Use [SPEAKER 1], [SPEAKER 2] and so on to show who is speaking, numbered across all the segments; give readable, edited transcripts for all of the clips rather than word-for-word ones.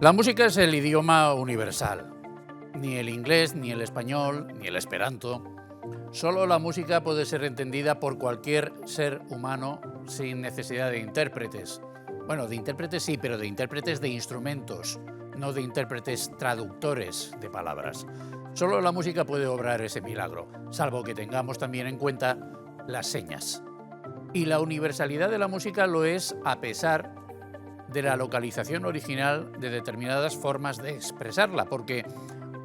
[SPEAKER 1] La música es el idioma universal. Ni el inglés, ni el español, ni el esperanto. Solo la música puede ser entendida por cualquier ser humano sin necesidad de intérpretes. Bueno, de intérpretes sí, pero de intérpretes de instrumentos, no de intérpretes traductores de palabras. Solo la música puede obrar ese milagro, salvo que tengamos también en cuenta las señas. Y la universalidad de la música lo es a pesar de la localización original de determinadas formas de expresarla, porque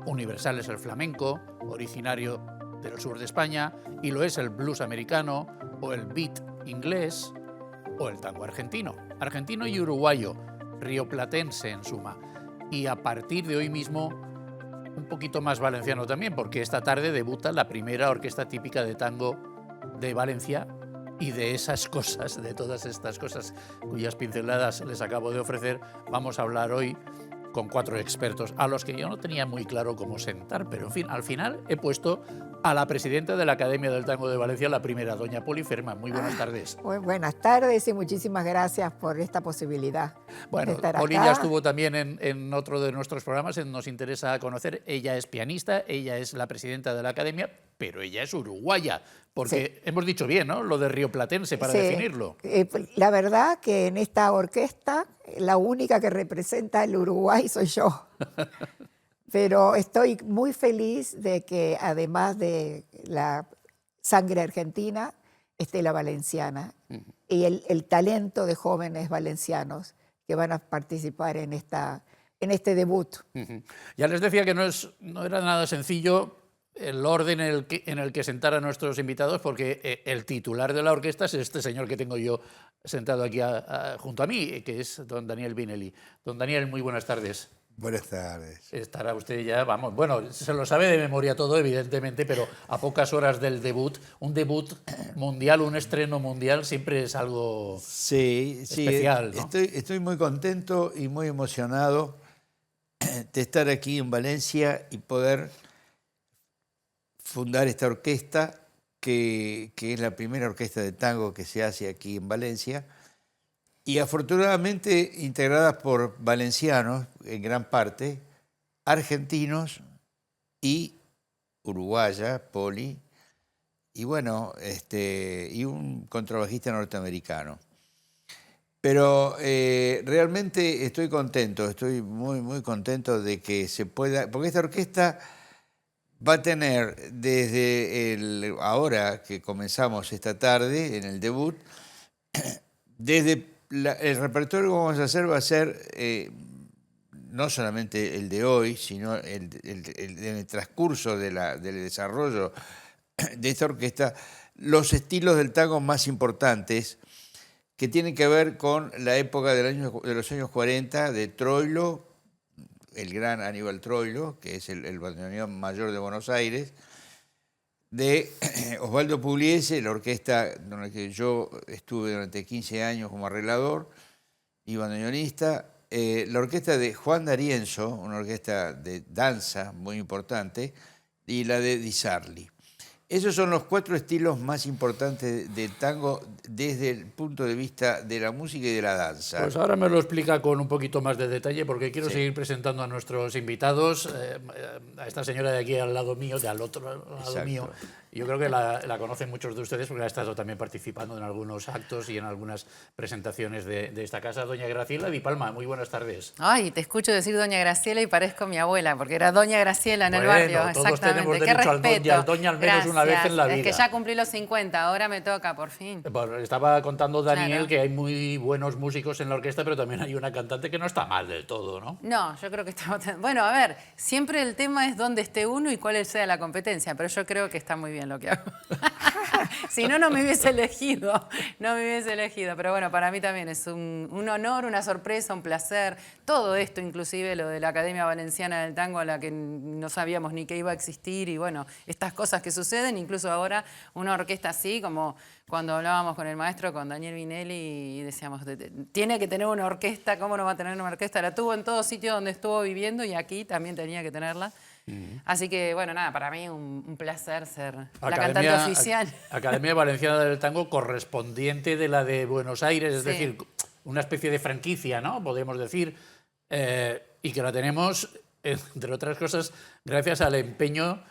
[SPEAKER 1] universal es el flamenco, originario del sur de España, y lo es el blues americano, o el beat inglés, o el tango argentino y uruguayo, rioplatense en suma, y a partir de hoy mismo un poquito más valenciano también, porque esta tarde debuta la primera orquesta típica de tango de Valencia, y de esas cosas, de todas estas cosas cuyas pinceladas les acabo de ofrecer, vamos a hablar hoy con 4 expertos, a los que yo no tenía muy claro cómo sentar, pero en fin, al final he puesto a la presidenta de la Academia del Tango de Valencia, la primera, doña Poli Ferman. Muy buenas tardes.
[SPEAKER 2] Muy buenas tardes y muchísimas gracias por esta posibilidad
[SPEAKER 1] Bueno,
[SPEAKER 2] de estar
[SPEAKER 1] Poli
[SPEAKER 2] acá.
[SPEAKER 1] ya estuvo también en otro de nuestros programas, Nos interesa conocer. Ella es pianista, ella es la presidenta de la Academia, pero ella es uruguaya, porque sí, hemos dicho bien, ¿no?, lo de rioplatense para definirlo.
[SPEAKER 2] La verdad que en esta orquesta la única que representa el Uruguay soy yo. Pero estoy muy feliz de que además de la sangre argentina esté la valenciana y el talento de jóvenes valencianos que van a participar en este debut.
[SPEAKER 1] Ya les decía que no era nada sencillo el orden en el que sentar a nuestros invitados, porque el titular de la orquesta es este señor que tengo yo sentado aquí junto a mí, que es don Daniel Vinelli. Don Daniel, muy buenas tardes.
[SPEAKER 3] Buenas tardes.
[SPEAKER 1] Estará usted ya, vamos, bueno, se lo sabe de memoria todo, evidentemente, pero a pocas horas del debut, un debut mundial, un estreno mundial, siempre es algo especial, ¿no?
[SPEAKER 3] Estoy muy contento y muy emocionado de estar aquí en Valencia y poder fundar esta orquesta, que es la primera orquesta de tango que se hace aquí en Valencia, y afortunadamente integradas por valencianos, en gran parte, argentinos y uruguaya, Poli, y bueno, y un contrabajista norteamericano. Pero realmente estoy contento, estoy muy contento de que se pueda, porque esta orquesta va a tener desde ahora que comenzamos esta tarde en el debut, desde el repertorio que vamos a hacer va a ser no solamente el de hoy, sino en el transcurso del desarrollo de esta orquesta, los estilos del tango más importantes que tienen que ver con la época de los años 40 de Troilo, el gran Aníbal Troilo, que es el bandoneón mayor de Buenos Aires, de Osvaldo Pugliese, la orquesta en la que yo estuve durante 15 años como arreglador y bandoneonista, la orquesta de Juan D'Arienzo, una orquesta de danza muy importante, y la de Di Sarli. Esos son los 4 estilos más importantes de tango desde el punto de vista de la música y de la danza.
[SPEAKER 1] Pues ahora me lo explica con un poquito más de detalle, porque quiero seguir presentando a nuestros invitados, a esta señora de aquí al lado mío, al otro lado mío. Yo creo que la conocen muchos de ustedes porque ha estado también participando en algunos actos y en algunas presentaciones de esta casa. Doña Graciela Di Palma, muy buenas tardes.
[SPEAKER 4] Ay, te escucho decir doña Graciela y parezco mi abuela, porque era doña Graciela en el barrio.
[SPEAKER 1] Todos tenemos derecho al doña al menos una vez en la vida.
[SPEAKER 4] Es que ya cumplí los 50, ahora me toca, por fin.
[SPEAKER 1] Bueno, estaba contando Daniel que hay muy buenos músicos en la orquesta, pero también hay una cantante que no está mal del todo, ¿no?
[SPEAKER 4] No, yo creo que estamos... Bueno, a ver, siempre el tema es dónde esté uno y cuál sea la competencia, pero yo creo que está muy bien lo que hago. Si no, no me hubiese elegido, pero bueno, para mí también es un honor, una sorpresa, un placer, todo esto, inclusive lo de la Academia Valenciana del Tango, a la que no sabíamos ni que iba a existir, y bueno, estas cosas que suceden, incluso ahora una orquesta así, como cuando hablábamos con el maestro, con Daniel Vinelli, y decíamos, tiene que tener una orquesta, ¿cómo no va a tener una orquesta? La tuvo en todo sitio donde estuvo viviendo y aquí también tenía que tenerla. Así que, bueno, nada, para mí un placer ser la cantante oficial.
[SPEAKER 1] Academia Valenciana del Tango, correspondiente de la de Buenos Aires, es decir, una especie de franquicia, ¿no? Podemos decir. y que la tenemos, entre otras cosas, gracias al empeño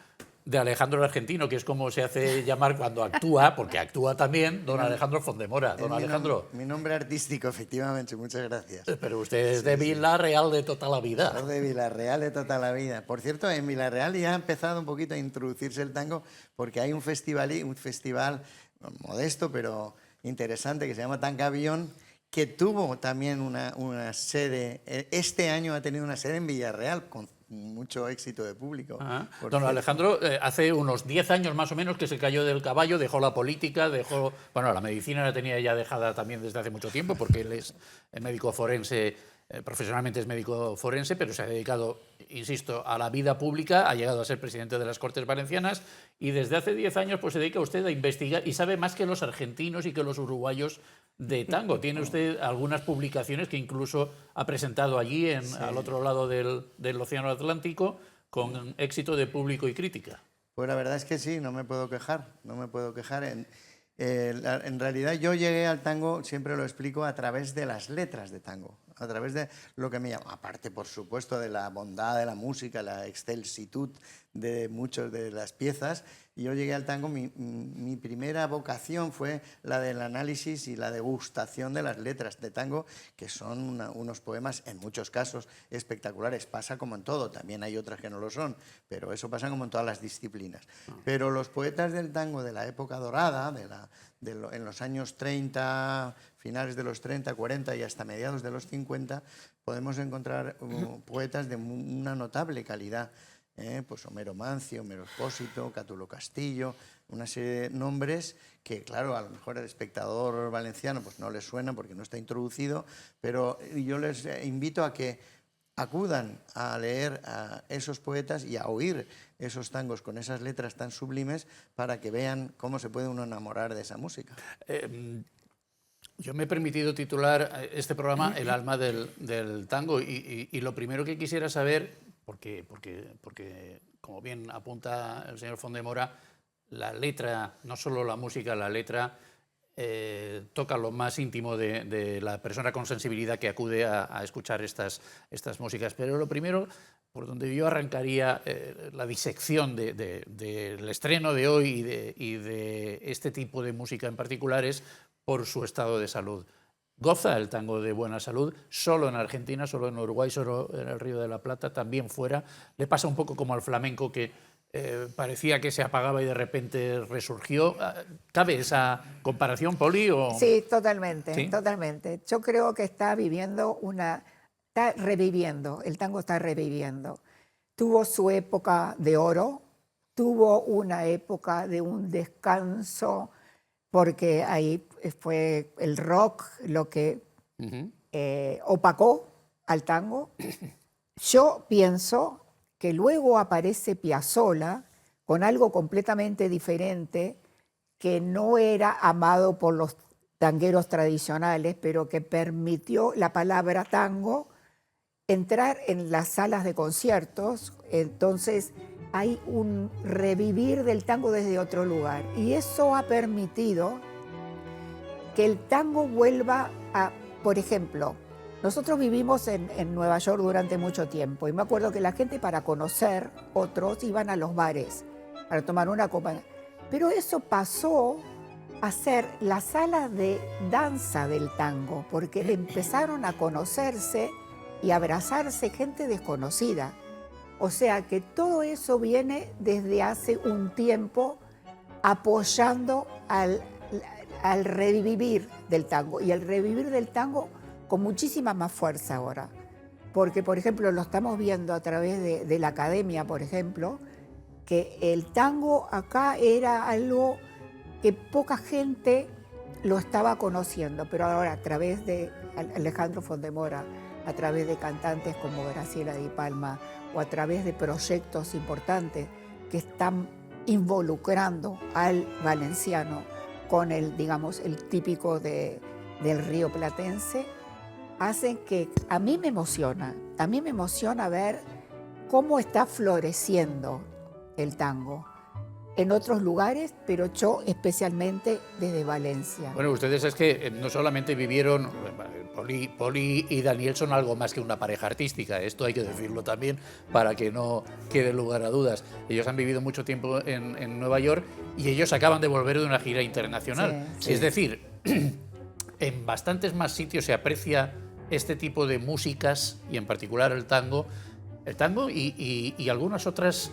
[SPEAKER 1] de Alejandro el Argentino, que es como se hace llamar cuando actúa, porque actúa también don Alejandro Fondemora. Don Alejandro.
[SPEAKER 5] Mi nombre artístico, efectivamente, muchas gracias.
[SPEAKER 1] Pero usted es de Vila-real de toda la vida.
[SPEAKER 5] Soy de Vila-real de toda la vida. Por cierto, en Vila-real ya ha empezado un poquito a introducirse el tango, porque hay un festival modesto, pero interesante, que se llama Tangavión, que tuvo también una sede, este año ha tenido una sede en Villarreal, con mucho éxito de público.
[SPEAKER 1] Don Alejandro, hace unos 10 años más o menos que se cayó del caballo, dejó la política, dejó... Bueno, la medicina la tenía ya dejada también desde hace mucho tiempo, porque él es médico forense, profesionalmente es médico forense, pero se ha dedicado, insisto, a la vida pública, ha llegado a ser presidente de las Cortes Valencianas y desde hace 10 años pues, se dedica usted a investigar y sabe más que los argentinos y que los uruguayos de tango. Tiene usted algunas publicaciones que incluso ha presentado allí, al otro lado del Océano Atlántico, con éxito de público y crítica.
[SPEAKER 5] Pues la verdad es que sí, no me puedo quejar, no me puedo quejar. En realidad yo llegué al tango, siempre lo explico, a través de las letras de tango, a través de lo que me llama, aparte por supuesto de la bondad de la música, la excelsitud de muchas de las piezas. Yo llegué al tango, mi primera vocación fue la del análisis y la degustación de las letras de tango, que son unos poemas, en muchos casos, espectaculares. Pasa como en todo, también hay otras que no lo son, pero eso pasa como en todas las disciplinas. Pero los poetas del tango de la época dorada, en los años 30, finales de los 30, 40 y hasta mediados de los 50, podemos encontrar poetas de una notable calidad. Pues Homero Mancio, Homero Expósito, Cátulo Castillo, una serie de nombres que, claro, a lo mejor el espectador valenciano pues no les suena porque no está introducido, pero yo les invito a que acudan a leer a esos poetas y a oír esos tangos con esas letras tan sublimes para que vean cómo se puede uno enamorar de esa música.
[SPEAKER 1] Yo me he permitido titular este programa El alma del tango y lo primero que quisiera saber, porque como bien apunta el señor Fondemora, la letra, no solo la música, la letra toca lo más íntimo de la persona con sensibilidad que acude a escuchar estas músicas. Pero lo primero, por donde yo arrancaría la disección del estreno de hoy y de este tipo de música en particular es por su estado de salud. Goza el tango de buena salud, solo en Argentina, solo en Uruguay, solo en el Río de la Plata, también fuera. Le pasa un poco como al flamenco, que parecía que se apagaba y de repente resurgió. ¿Cabe esa comparación, Poli? ¿O?
[SPEAKER 2] Sí, totalmente,
[SPEAKER 1] ¿Sí?
[SPEAKER 2] totalmente. Yo creo que está reviviendo, el tango está reviviendo. Tuvo su época de oro, tuvo una época de un descanso, porque ahí fue el rock lo que opacó al tango. Yo pienso que luego aparece Piazzolla con algo completamente diferente, que no era amado por los tangueros tradicionales, pero que permitió la palabra tango entrar en las salas de conciertos. Entonces hay un revivir del tango desde otro lugar, y eso ha permitido que el tango vuelva a, por ejemplo, nosotros vivimos en Nueva York durante mucho tiempo, y me acuerdo que la gente, para conocer otros, iban a los bares para tomar una copa, pero eso pasó a ser la sala de danza del tango, porque empezaron a conocerse y abrazarse gente desconocida. O sea que todo eso viene desde hace un tiempo apoyando al revivir del tango, y el revivir del tango con muchísima más fuerza ahora. Porque, por ejemplo, lo estamos viendo a través de la academia, por ejemplo, que el tango acá era algo que poca gente lo estaba conociendo, pero ahora a través de Alejandro Fondemora, a través de cantantes como Graciela Di Palma, o a través de proyectos importantes que están involucrando al valenciano con el, digamos, el típico del río platense, hacen que a mí me emociona ver cómo está floreciendo el tango. en otros lugares, pero yo especialmente desde Valencia.
[SPEAKER 1] Bueno, ustedes es que no solamente vivieron, Poli y Daniel son algo más que una pareja artística, esto hay que decirlo también para que no quede lugar a dudas. Ellos han vivido mucho tiempo en Nueva York y ellos acaban de volver de una gira internacional.
[SPEAKER 2] Sí,
[SPEAKER 1] Es decir, en bastantes más sitios se aprecia este tipo de músicas y en particular el tango y algunas otras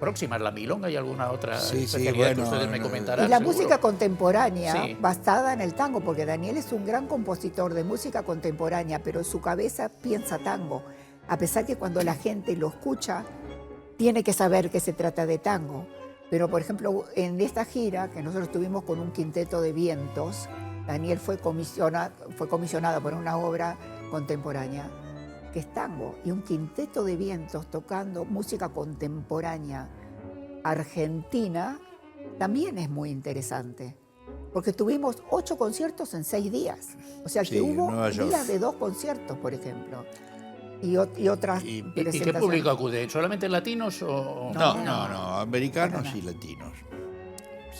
[SPEAKER 1] próximas, la milonga y alguna otra especialidad que ustedes me comentarán.
[SPEAKER 2] Y la
[SPEAKER 1] seguro.
[SPEAKER 2] música contemporánea,
[SPEAKER 1] Sí.
[SPEAKER 2] basada en el tango, porque Daniel es un gran compositor de música contemporánea, pero en su cabeza piensa tango, a pesar que cuando la gente lo escucha, tiene que saber que se trata de tango. Pero, por ejemplo, en esta gira, que nosotros tuvimos con un quinteto de vientos, Daniel fue comisionado por una obra contemporánea, que es tango, y un quinteto de vientos tocando música contemporánea argentina, también es muy interesante, porque tuvimos 8 conciertos en 6 días, o sea que
[SPEAKER 3] Sí, en
[SPEAKER 2] hubo
[SPEAKER 3] Nueva York.
[SPEAKER 2] días de 2 conciertos, por ejemplo, y otras
[SPEAKER 1] ¿Y qué
[SPEAKER 2] presentaciones.
[SPEAKER 1] público acude? ¿Solamente latinos o...?
[SPEAKER 3] No, americanos
[SPEAKER 2] Para
[SPEAKER 3] y latinos.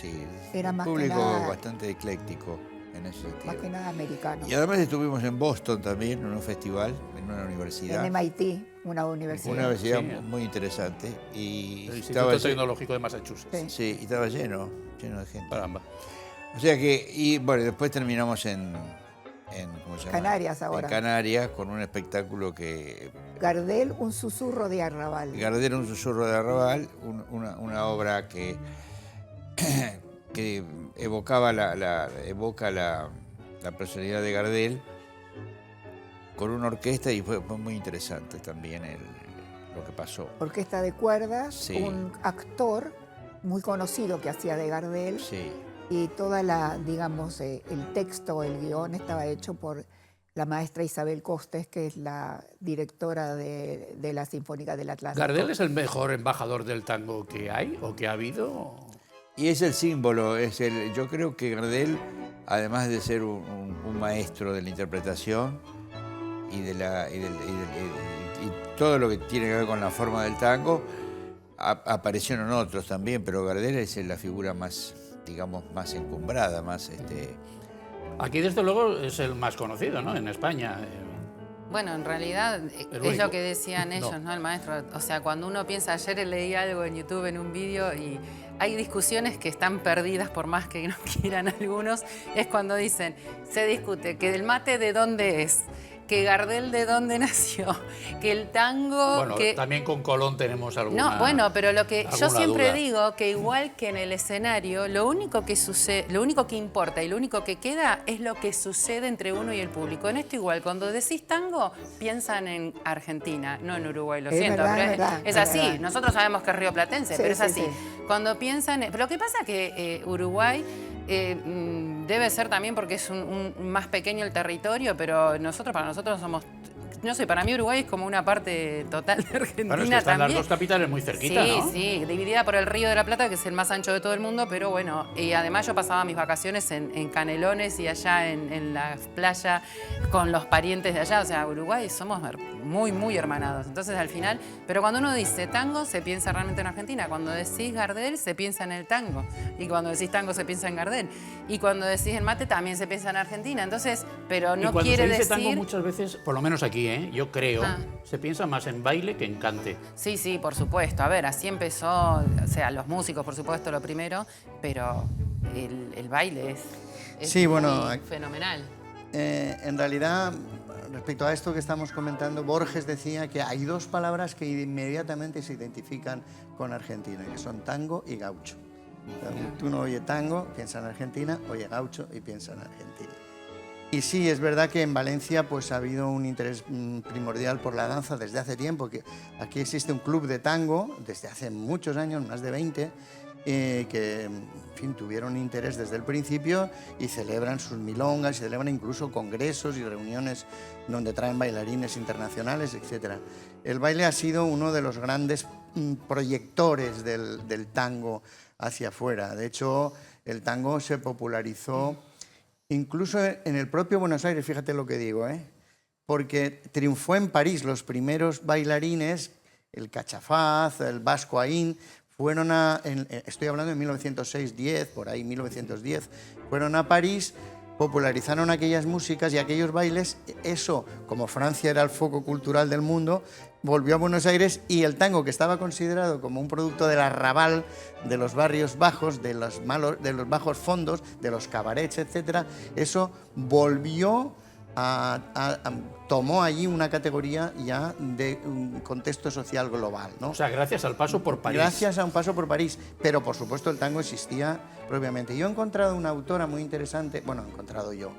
[SPEAKER 3] Sí,
[SPEAKER 2] Era
[SPEAKER 3] un
[SPEAKER 2] más que
[SPEAKER 3] público
[SPEAKER 2] nada-
[SPEAKER 3] bastante ecléctico en ese
[SPEAKER 2] Más que
[SPEAKER 3] sentido.
[SPEAKER 2] nada americanos.
[SPEAKER 3] Y además estuvimos en Boston también, en un festival, en una universidad.
[SPEAKER 2] En MIT, una universidad.
[SPEAKER 3] Una universidad
[SPEAKER 1] Sí.
[SPEAKER 3] muy interesante. Y
[SPEAKER 1] El
[SPEAKER 3] estaba,
[SPEAKER 1] Instituto Tecnológico de Massachusetts.
[SPEAKER 2] Sí.
[SPEAKER 3] sí, y estaba lleno de gente.
[SPEAKER 1] Caramba.
[SPEAKER 3] O sea que, y bueno, después terminamos en ¿cómo se llama?
[SPEAKER 2] Canarias ahora.
[SPEAKER 3] En Canarias, con un espectáculo que
[SPEAKER 2] Gardel, un susurro de arrabal.
[SPEAKER 3] Gardel, un susurro de arrabal, una obra que, que evocaba evoca la personalidad de Gardel con una orquesta y fue muy interesante también lo que pasó.
[SPEAKER 2] Orquesta de cuerdas,
[SPEAKER 3] Sí.
[SPEAKER 2] un actor muy conocido que hacía de Gardel,
[SPEAKER 3] Sí,
[SPEAKER 2] y toda la, digamos, el texto, el guión estaba hecho por la maestra Isabel Costes, que es la directora de la Sinfónica del Atlántico.
[SPEAKER 1] ¿Gardel es el mejor embajador del tango que hay o que ha habido?
[SPEAKER 3] y es el símbolo, yo creo que Gardel, además de ser un maestro de la interpretación y todo lo que tiene que ver con la forma del tango, aparecieron otros también, pero Gardel es la figura más, digamos, más encumbrada, más
[SPEAKER 1] Aquí, desde luego, es el más conocido, ¿no? En España.
[SPEAKER 4] Bueno, en realidad es
[SPEAKER 1] único.
[SPEAKER 4] lo que decían
[SPEAKER 1] No.
[SPEAKER 4] ellos, ¿no? El maestro. O sea, cuando uno piensa, ayer leí algo en YouTube, en un vídeo, y hay discusiones que están perdidas por más que no quieran algunos. Es cuando dicen, se discute que el mate de dónde es, que Gardel de dónde nació, que el tango...
[SPEAKER 1] Bueno,
[SPEAKER 4] que...
[SPEAKER 1] también con Colón tenemos alguna...
[SPEAKER 4] No, bueno, pero lo que yo
[SPEAKER 1] alguna
[SPEAKER 4] siempre
[SPEAKER 1] duda.
[SPEAKER 4] digo, que igual que en el escenario, lo único que sucede, lo único que importa y lo único que queda es lo que sucede entre uno y el público. En esto igual, cuando decís tango, piensan en Argentina, no en Uruguay, lo
[SPEAKER 2] Es
[SPEAKER 4] siento,
[SPEAKER 2] verdad,
[SPEAKER 4] pero
[SPEAKER 2] es verdad,
[SPEAKER 4] es
[SPEAKER 2] es
[SPEAKER 4] así.
[SPEAKER 2] verdad.
[SPEAKER 4] Nosotros sabemos que es rioplatense,
[SPEAKER 2] Sí,
[SPEAKER 4] pero es
[SPEAKER 2] sí,
[SPEAKER 4] así.
[SPEAKER 2] sí.
[SPEAKER 4] Cuando piensan, pero lo que pasa es que Uruguay debe ser también porque es un más pequeño el territorio, pero para nosotros somos... No sé, para mí Uruguay es como una parte total de Argentina
[SPEAKER 1] Bueno, es que están
[SPEAKER 4] también.
[SPEAKER 1] las dos capitales muy cerquita,
[SPEAKER 4] Sí,
[SPEAKER 1] ¿no?
[SPEAKER 4] sí, dividida por el Río de la Plata, que es el más ancho de todo el mundo, pero bueno, y además yo pasaba mis vacaciones en Canelones y allá en la playa con los parientes de allá, o sea, Uruguay somos muy, muy hermanados. Entonces al final, pero cuando uno dice tango, se piensa realmente en Argentina. Cuando decís Gardel, se piensa en el tango. Y cuando decís tango, se piensa en Gardel. Y cuando decís el mate, también se piensa en Argentina. Entonces, pero
[SPEAKER 1] Y
[SPEAKER 4] no
[SPEAKER 1] cuando
[SPEAKER 4] quiere
[SPEAKER 1] se dice
[SPEAKER 4] decir...
[SPEAKER 1] tango muchas veces, por lo menos aquí, yo creo,
[SPEAKER 4] Ah.
[SPEAKER 1] se piensa más en baile que en cante.
[SPEAKER 4] Sí, sí, por supuesto. A ver, así empezó, o sea, los músicos, por supuesto, lo primero, pero el baile es
[SPEAKER 5] Sí, bueno,
[SPEAKER 4] muy fenomenal.
[SPEAKER 5] En realidad, respecto a esto que estamos comentando, Borges decía que hay 2 palabras que inmediatamente se identifican con Argentina, que son tango y gaucho. Tú no oyes tango, piensa en Argentina, oye gaucho y piensa en Argentina. Y sí, es verdad que en Valencia pues, ha habido un interés primordial por la danza desde hace tiempo, que aquí existe un club de tango desde hace muchos años, más de 20, que en fin, tuvieron interés desde el principio y celebran sus milongas, y celebran incluso congresos y reuniones donde traen bailarines internacionales, etc. El baile ha sido uno de los grandes proyectores del tango hacia afuera. De hecho, el tango se popularizó incluso en el propio Buenos Aires, fíjate lo que digo, porque triunfó en París. Los primeros bailarines, el Cachafaz, el Vasco Aín, estoy hablando de 1906-10, por ahí 1910, fueron a París, popularizaron aquellas músicas y aquellos bailes. Eso, como Francia era el foco cultural del mundo, volvió a Buenos Aires, y el tango, que estaba considerado como un producto del arrabal, de los barrios bajos, de los bajos fondos, de los cabarets, etcétera, eso volvió tomó allí una categoría ya de un contexto social global, ¿no?
[SPEAKER 1] O sea, gracias al paso por París.
[SPEAKER 5] Gracias a un paso por París, pero por supuesto el tango existía propiamente. Yo he encontrado una autora muy interesante, bueno, he encontrado yo.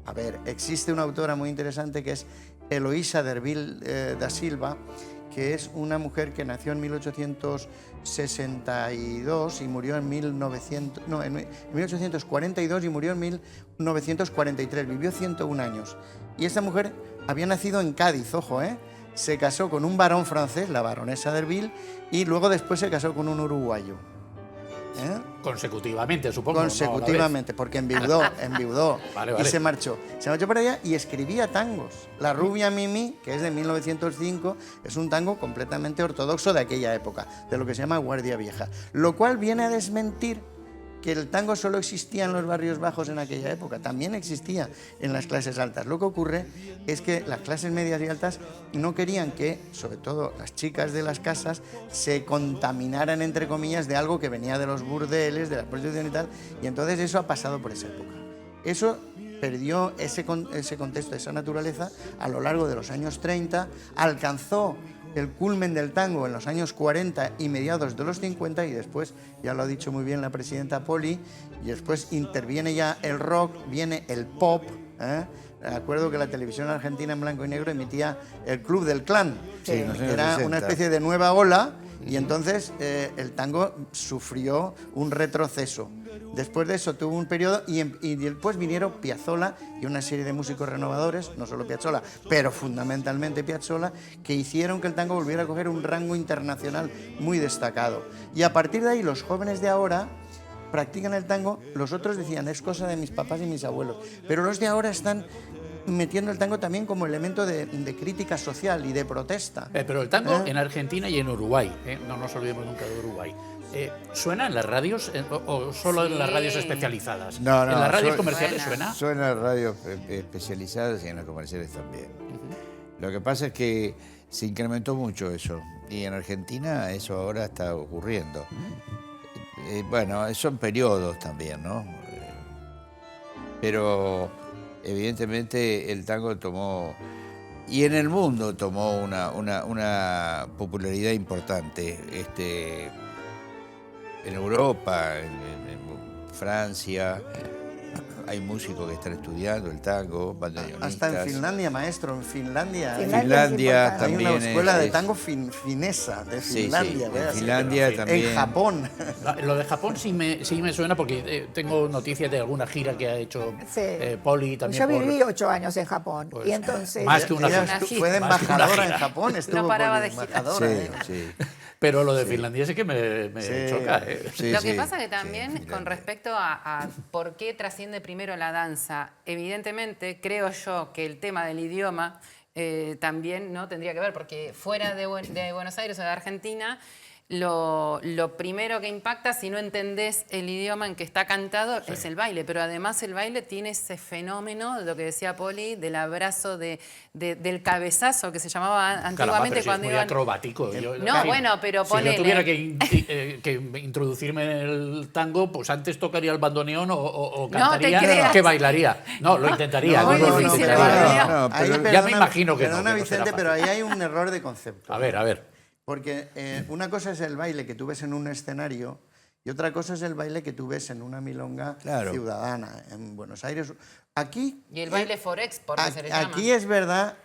[SPEAKER 5] A ver, existe una autora muy interesante que es Eloísa Derville da Silva, que es una mujer que nació en 1862 y murió en 1842 y murió en 1943, vivió 101 años. Y esta mujer había nacido en Cádiz, ojo, se casó con un varón francés, la baronesa Derville, y luego después se casó con un uruguayo.
[SPEAKER 1] Consecutivamente, supongo.
[SPEAKER 5] Consecutivamente, porque enviudó,
[SPEAKER 1] Vale.
[SPEAKER 5] Y se marchó para allá y escribía tangos. La rubia Mimi, que es de 1905, es un tango completamente ortodoxo de aquella época, de lo que se llama Guardia Vieja, lo cual viene a desmentir que el tango solo existía en los barrios bajos en aquella época, también existía en las clases altas. Lo que ocurre es que las clases medias y altas no querían que, sobre todo las chicas de las casas, se contaminaran, entre comillas, de algo que venía de los burdeles, de la prostitución y tal, y entonces eso ha pasado por esa época. Eso perdió ese contexto, esa naturaleza, a lo largo de los años 30, alcanzó el culmen del tango en los años 40 y mediados de los 50, y después, ya lo ha dicho muy bien la presidenta Poli, y después interviene ya el rock, viene el pop. Recuerdo que la televisión argentina en blanco y negro emitía el Club del Clan,
[SPEAKER 3] Sí, en los años
[SPEAKER 5] era
[SPEAKER 3] 60.
[SPEAKER 5] una especie de nueva ola, y entonces el tango sufrió un retroceso. Después de eso tuvo un periodo y después vinieron Piazzolla y una serie de músicos renovadores, no solo Piazzolla, pero fundamentalmente Piazzolla, que hicieron que el tango volviera a coger un rango internacional muy destacado. Y a partir de ahí los jóvenes de ahora practican el tango. Los otros decían, es cosa de mis papás y mis abuelos, pero los de ahora están metiendo el tango también como elemento de crítica social y de protesta.
[SPEAKER 1] Pero el tango en Argentina y en Uruguay, no nos olvidemos nunca de Uruguay. ¿Suena en las radios o solo en las radios especializadas?
[SPEAKER 3] No,
[SPEAKER 1] ¿En las radios
[SPEAKER 3] suena.
[SPEAKER 1] comerciales suena?
[SPEAKER 3] Suena en las radios especializadas y en las comerciales también. Lo que pasa es que se incrementó mucho eso, y en Argentina eso ahora está ocurriendo. Bueno, son periodos también, ¿no? Pero evidentemente el tango tomó, y en el mundo tomó una popularidad importante. En Europa, en Francia, hay músicos que están estudiando el tango, bandoneonistas.
[SPEAKER 5] Hasta en Finlandia, maestro, en Finlandia.
[SPEAKER 3] Finlandia
[SPEAKER 2] es
[SPEAKER 3] también
[SPEAKER 5] hay una escuela de
[SPEAKER 3] es-
[SPEAKER 5] tango finesa de
[SPEAKER 3] Sí,
[SPEAKER 5] Finlandia.
[SPEAKER 3] sí,
[SPEAKER 5] ¿verdad?
[SPEAKER 3] en Finlandia
[SPEAKER 1] sí.
[SPEAKER 3] también.
[SPEAKER 5] En Japón.
[SPEAKER 1] Lo de Japón sí me suena porque tengo noticias de alguna gira que ha hecho
[SPEAKER 2] Sí.
[SPEAKER 1] Poli también.
[SPEAKER 2] Yo viví 8 años en Japón,
[SPEAKER 1] Pues,
[SPEAKER 2] y entonces...
[SPEAKER 1] más que una
[SPEAKER 5] Ella
[SPEAKER 1] gira.
[SPEAKER 5] fue de
[SPEAKER 1] Más que una
[SPEAKER 5] embajadora
[SPEAKER 1] gira.
[SPEAKER 5] en Japón, estuvo
[SPEAKER 4] paraba
[SPEAKER 5] por
[SPEAKER 4] de girar.
[SPEAKER 5] embajadora.
[SPEAKER 3] Sí, sí.
[SPEAKER 1] Pero lo de Finlandia sí que me
[SPEAKER 5] Sí.
[SPEAKER 1] choca.
[SPEAKER 3] Sí,
[SPEAKER 4] Lo
[SPEAKER 3] sí,
[SPEAKER 4] que pasa que
[SPEAKER 3] sí,
[SPEAKER 4] también
[SPEAKER 3] Finlandia.
[SPEAKER 4] con respecto a por qué trasciende primero la danza, evidentemente creo yo que el tema del idioma también no tendría que ver, porque fuera de Buenos Aires o de Argentina, lo primero que impacta, si no entendés el idioma en que está cantado, es el baile. Pero además el baile tiene ese fenómeno, de lo que decía Poli, del abrazo, del cabezazo que se llamaba
[SPEAKER 1] Caramba,
[SPEAKER 4] antiguamente
[SPEAKER 1] pero sí es
[SPEAKER 4] cuando
[SPEAKER 1] muy
[SPEAKER 4] iban...
[SPEAKER 1] acrobático.
[SPEAKER 4] No, bueno, pero
[SPEAKER 1] si
[SPEAKER 4] ponele.
[SPEAKER 1] yo tuviera que introducirme en el tango, pues antes tocaría el bandoneón o
[SPEAKER 4] te
[SPEAKER 1] cantaría
[SPEAKER 4] creas.
[SPEAKER 1] que bailaría. No, lo intentaría.
[SPEAKER 4] Muy
[SPEAKER 1] no, lo
[SPEAKER 4] difícil,
[SPEAKER 1] intentaría.
[SPEAKER 4] ¿no?
[SPEAKER 5] Ahí,
[SPEAKER 3] pero
[SPEAKER 1] ya me imagino que no,
[SPEAKER 5] perdona,
[SPEAKER 1] que no será
[SPEAKER 5] Vicente,
[SPEAKER 1] fácil.
[SPEAKER 5] pero ahí hay un error de concepto.
[SPEAKER 1] A ver.
[SPEAKER 5] Porque una cosa es el baile que tú ves en un escenario y otra cosa es el baile que tú ves en una milonga
[SPEAKER 3] Claro.
[SPEAKER 5] ciudadana, en Buenos Aires. Aquí...
[SPEAKER 4] Y el baile forex, porque se le llama.
[SPEAKER 5] Aquí es verdad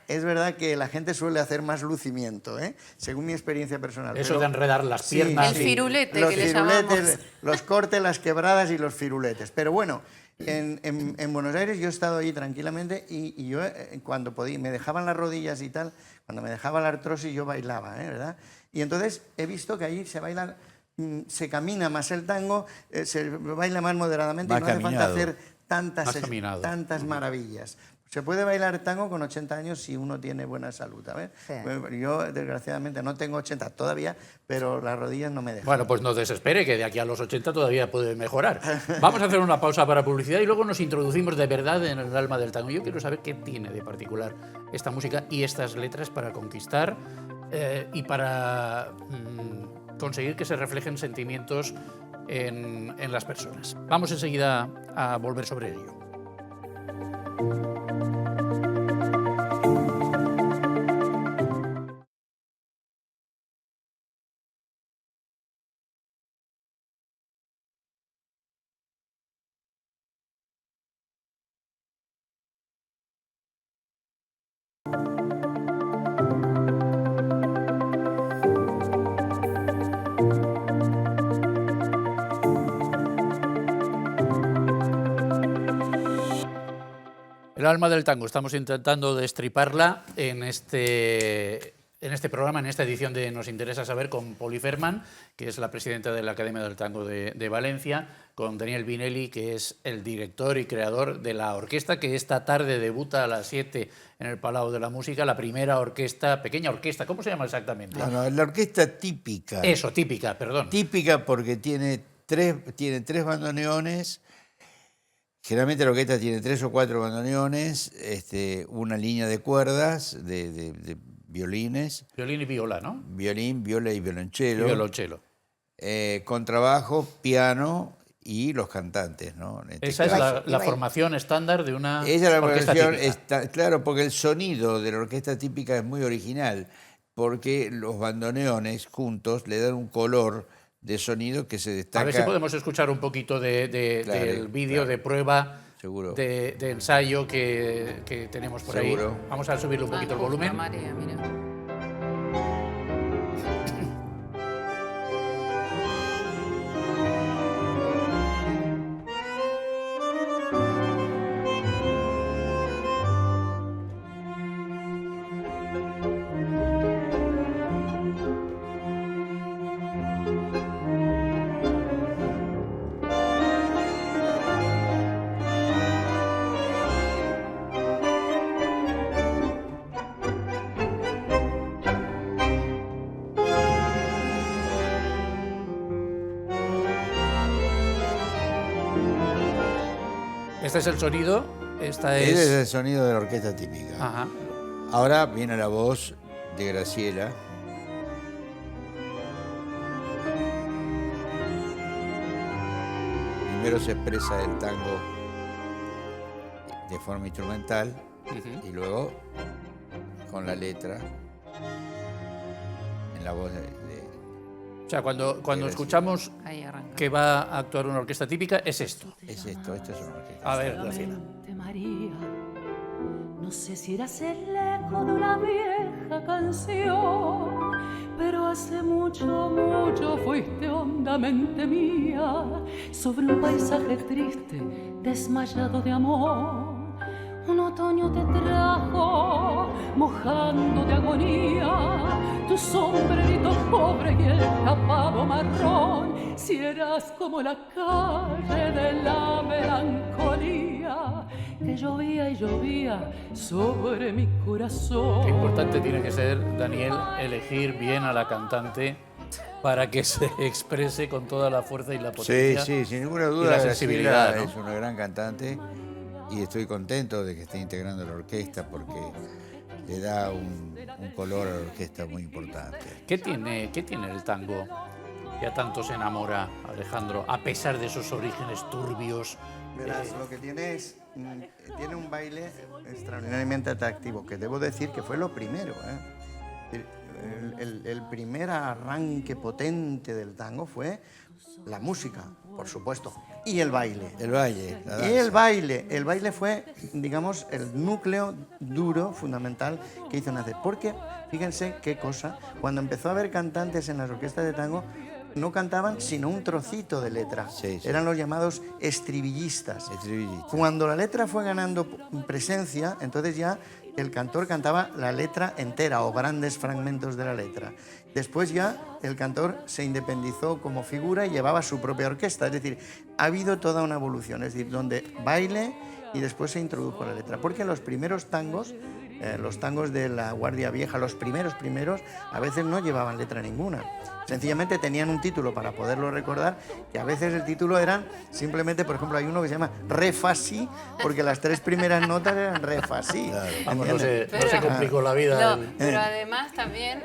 [SPEAKER 5] que la gente suele hacer más lucimiento, según mi experiencia personal.
[SPEAKER 1] Eso
[SPEAKER 5] Pero-
[SPEAKER 1] de enredar las
[SPEAKER 5] Sí,
[SPEAKER 1] piernas.
[SPEAKER 4] El firulete,
[SPEAKER 5] los
[SPEAKER 4] que le
[SPEAKER 5] firuletes,
[SPEAKER 4] llamamos.
[SPEAKER 5] los cortes, las quebradas y los firuletes. Pero bueno, en Buenos Aires yo he estado ahí tranquilamente y yo cuando podía, me dejaban las rodillas y tal, cuando me dejaba la artrosis yo bailaba, ¿verdad? Y entonces he visto que ahí se baila, se camina más el tango, se baila más moderadamente
[SPEAKER 3] Más
[SPEAKER 5] y no hace falta
[SPEAKER 3] caminado.
[SPEAKER 5] hacer
[SPEAKER 1] Más caminado.
[SPEAKER 5] tantas maravillas. Se puede bailar tango con 80 años si uno tiene buena salud, ¿sabes?
[SPEAKER 2] Sí.
[SPEAKER 5] Yo, desgraciadamente, no tengo 80 todavía, pero las rodillas no me dejan.
[SPEAKER 1] Bueno, pues no desespere, que de aquí a los 80 todavía puede mejorar. Vamos a hacer una pausa para publicidad y luego nos introducimos de verdad en el alma del tango. Yo quiero saber qué tiene de particular esta música y estas letras para conquistar y para conseguir que se reflejen sentimientos en las personas. Vamos enseguida a volver sobre ello. El alma del tango, estamos intentando destriparla en este programa, en esta edición de Nos Interesa Saber, con Poli Ferman, que es la presidenta de la Academia del Tango de Valencia, con Daniel Vinelli, que es el director y creador de la orquesta, que esta tarde debuta a las 7 en el Palau de la Música, la primera orquesta, pequeña orquesta, ¿cómo se llama exactamente?
[SPEAKER 3] No, la orquesta típica.
[SPEAKER 1] Eso, típica, perdón.
[SPEAKER 3] Típica porque tiene tres bandoneones. Generalmente la orquesta tiene 3 o 4 bandoneones, una línea de cuerdas, de violines.
[SPEAKER 1] Violín y viola, ¿no?
[SPEAKER 3] Violín, viola y
[SPEAKER 1] Y
[SPEAKER 3] violonchelo.
[SPEAKER 1] violonchelo.
[SPEAKER 3] Contrabajo, piano y los cantantes, ¿no? En este
[SPEAKER 1] Esa es
[SPEAKER 3] caso.
[SPEAKER 1] la formación estándar de una
[SPEAKER 3] Ella la
[SPEAKER 1] orquesta
[SPEAKER 3] versión
[SPEAKER 1] típica.
[SPEAKER 3] está, claro, porque el sonido de la orquesta típica es muy original, porque los bandoneones juntos le dan un color de sonido que se destaca.
[SPEAKER 1] A ver si podemos escuchar un poquito
[SPEAKER 3] Claro,
[SPEAKER 1] del vídeo
[SPEAKER 3] claro.
[SPEAKER 1] de prueba,
[SPEAKER 3] Seguro.
[SPEAKER 1] de ensayo que tenemos por
[SPEAKER 3] Seguro.
[SPEAKER 1] ahí. Vamos a subirle un poquito el volumen.
[SPEAKER 4] María, mira.
[SPEAKER 1] Este es el sonido, esta
[SPEAKER 3] Ese es
[SPEAKER 1] es...
[SPEAKER 3] el sonido de la orquesta típica.
[SPEAKER 1] Ajá.
[SPEAKER 3] Ahora viene la voz de Graciela. Primero se expresa el tango de forma instrumental
[SPEAKER 1] Ujú.
[SPEAKER 3] y luego con la letra en la voz de
[SPEAKER 1] O sea, cuando
[SPEAKER 3] Graciela.
[SPEAKER 1] escuchamos
[SPEAKER 4] Ahí arranca.
[SPEAKER 1] que va a actuar una orquesta típica, es esto.
[SPEAKER 3] esto es una orquesta.
[SPEAKER 1] A ver, Graciela.
[SPEAKER 6] Solamente María, no sé si eras el eco de una vieja canción, pero hace mucho, mucho fuiste hondamente mía, sobre un paisaje triste, desmayado de amor. Un otoño te trajo, mojando de agonía, tu sombrerito pobre y el tapado marrón. Si eras como la calle de la melancolía, que llovía y llovía sobre mi corazón.
[SPEAKER 1] Qué importante tiene que ser, Daniel, elegir bien a la cantante para que se exprese con toda la fuerza y la
[SPEAKER 3] Sí,
[SPEAKER 1] potencia.
[SPEAKER 3] sí, sin ninguna
[SPEAKER 1] y
[SPEAKER 3] duda.
[SPEAKER 1] la
[SPEAKER 3] Graciela
[SPEAKER 1] sensibilidad, ¿no?
[SPEAKER 3] es una gran cantante y estoy contento de que esté integrando la orquesta porque le da un color a la orquesta muy importante.
[SPEAKER 1] ¿Qué tiene el tango que a tanto se enamora, Alejandro, a pesar de esos orígenes turbios?
[SPEAKER 5] Verás, lo que tiene es, tiene un baile extraordinariamente atractivo, que debo decir que fue lo primero, ¿eh? El primer arranque potente del tango fue la música, por supuesto, y el baile.
[SPEAKER 3] El baile, la danza.
[SPEAKER 5] Y el baile fue, digamos, el núcleo duro, fundamental, que hizo nacer. Porque, fíjense qué cosa, cuando empezó a haber cantantes en las orquestas de tango, no cantaban sino un trocito de letra.
[SPEAKER 3] Sí, sí.
[SPEAKER 5] Eran los llamados estribillistas.
[SPEAKER 3] Estribillista.
[SPEAKER 5] Cuando la letra fue ganando presencia, entonces ya el cantor cantaba la letra entera o grandes fragmentos de la letra. Después ya el cantor se independizó como figura y llevaba su propia orquesta. Es decir, ha habido toda una evolución, es decir, donde baile y después se introdujo la letra. Porque los primeros tangos de la Guardia Vieja, los primeros, a veces no llevaban letra ninguna. Sencillamente tenían un título para poderlo recordar, que a veces el título eran simplemente, por ejemplo, hay uno que se llama Re Fa Si, porque las 3 primeras notas eran Re Fa Si.
[SPEAKER 3] Claro.
[SPEAKER 1] Vamos, no se
[SPEAKER 4] Pero-
[SPEAKER 1] complicó la vida.
[SPEAKER 4] No, pero además también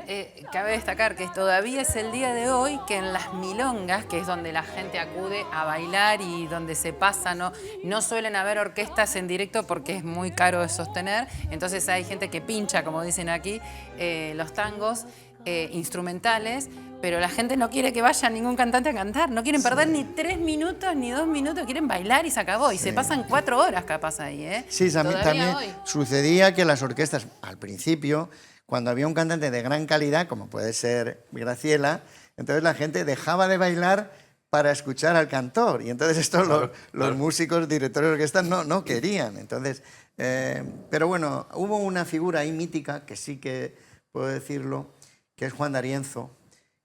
[SPEAKER 4] cabe destacar que todavía es el día de hoy que en las milongas, que es donde la gente acude a bailar y donde se pasa, no suelen haber orquestas en directo porque es muy caro de sostener, entonces hay gente que pincha, como dicen aquí, los tangos instrumentales, pero la gente no quiere que vaya ningún cantante a cantar, no quieren perder ni 3 minutos ni 2 minutos, quieren bailar y se acabó, y se pasan 4 horas capaz ahí, ¿eh?
[SPEAKER 5] Sí,
[SPEAKER 4] Todavía
[SPEAKER 5] también
[SPEAKER 4] hoy.
[SPEAKER 5] sucedía que las orquestas, al principio, cuando había un cantante de gran calidad, como puede ser Graciela, entonces la gente dejaba de bailar para escuchar al cantor. Y entonces esto los músicos, directores de orquesta no querían. Entonces, pero bueno, hubo una figura ahí mítica, que sí que puedo decirlo, que es Juan D'Arienzo,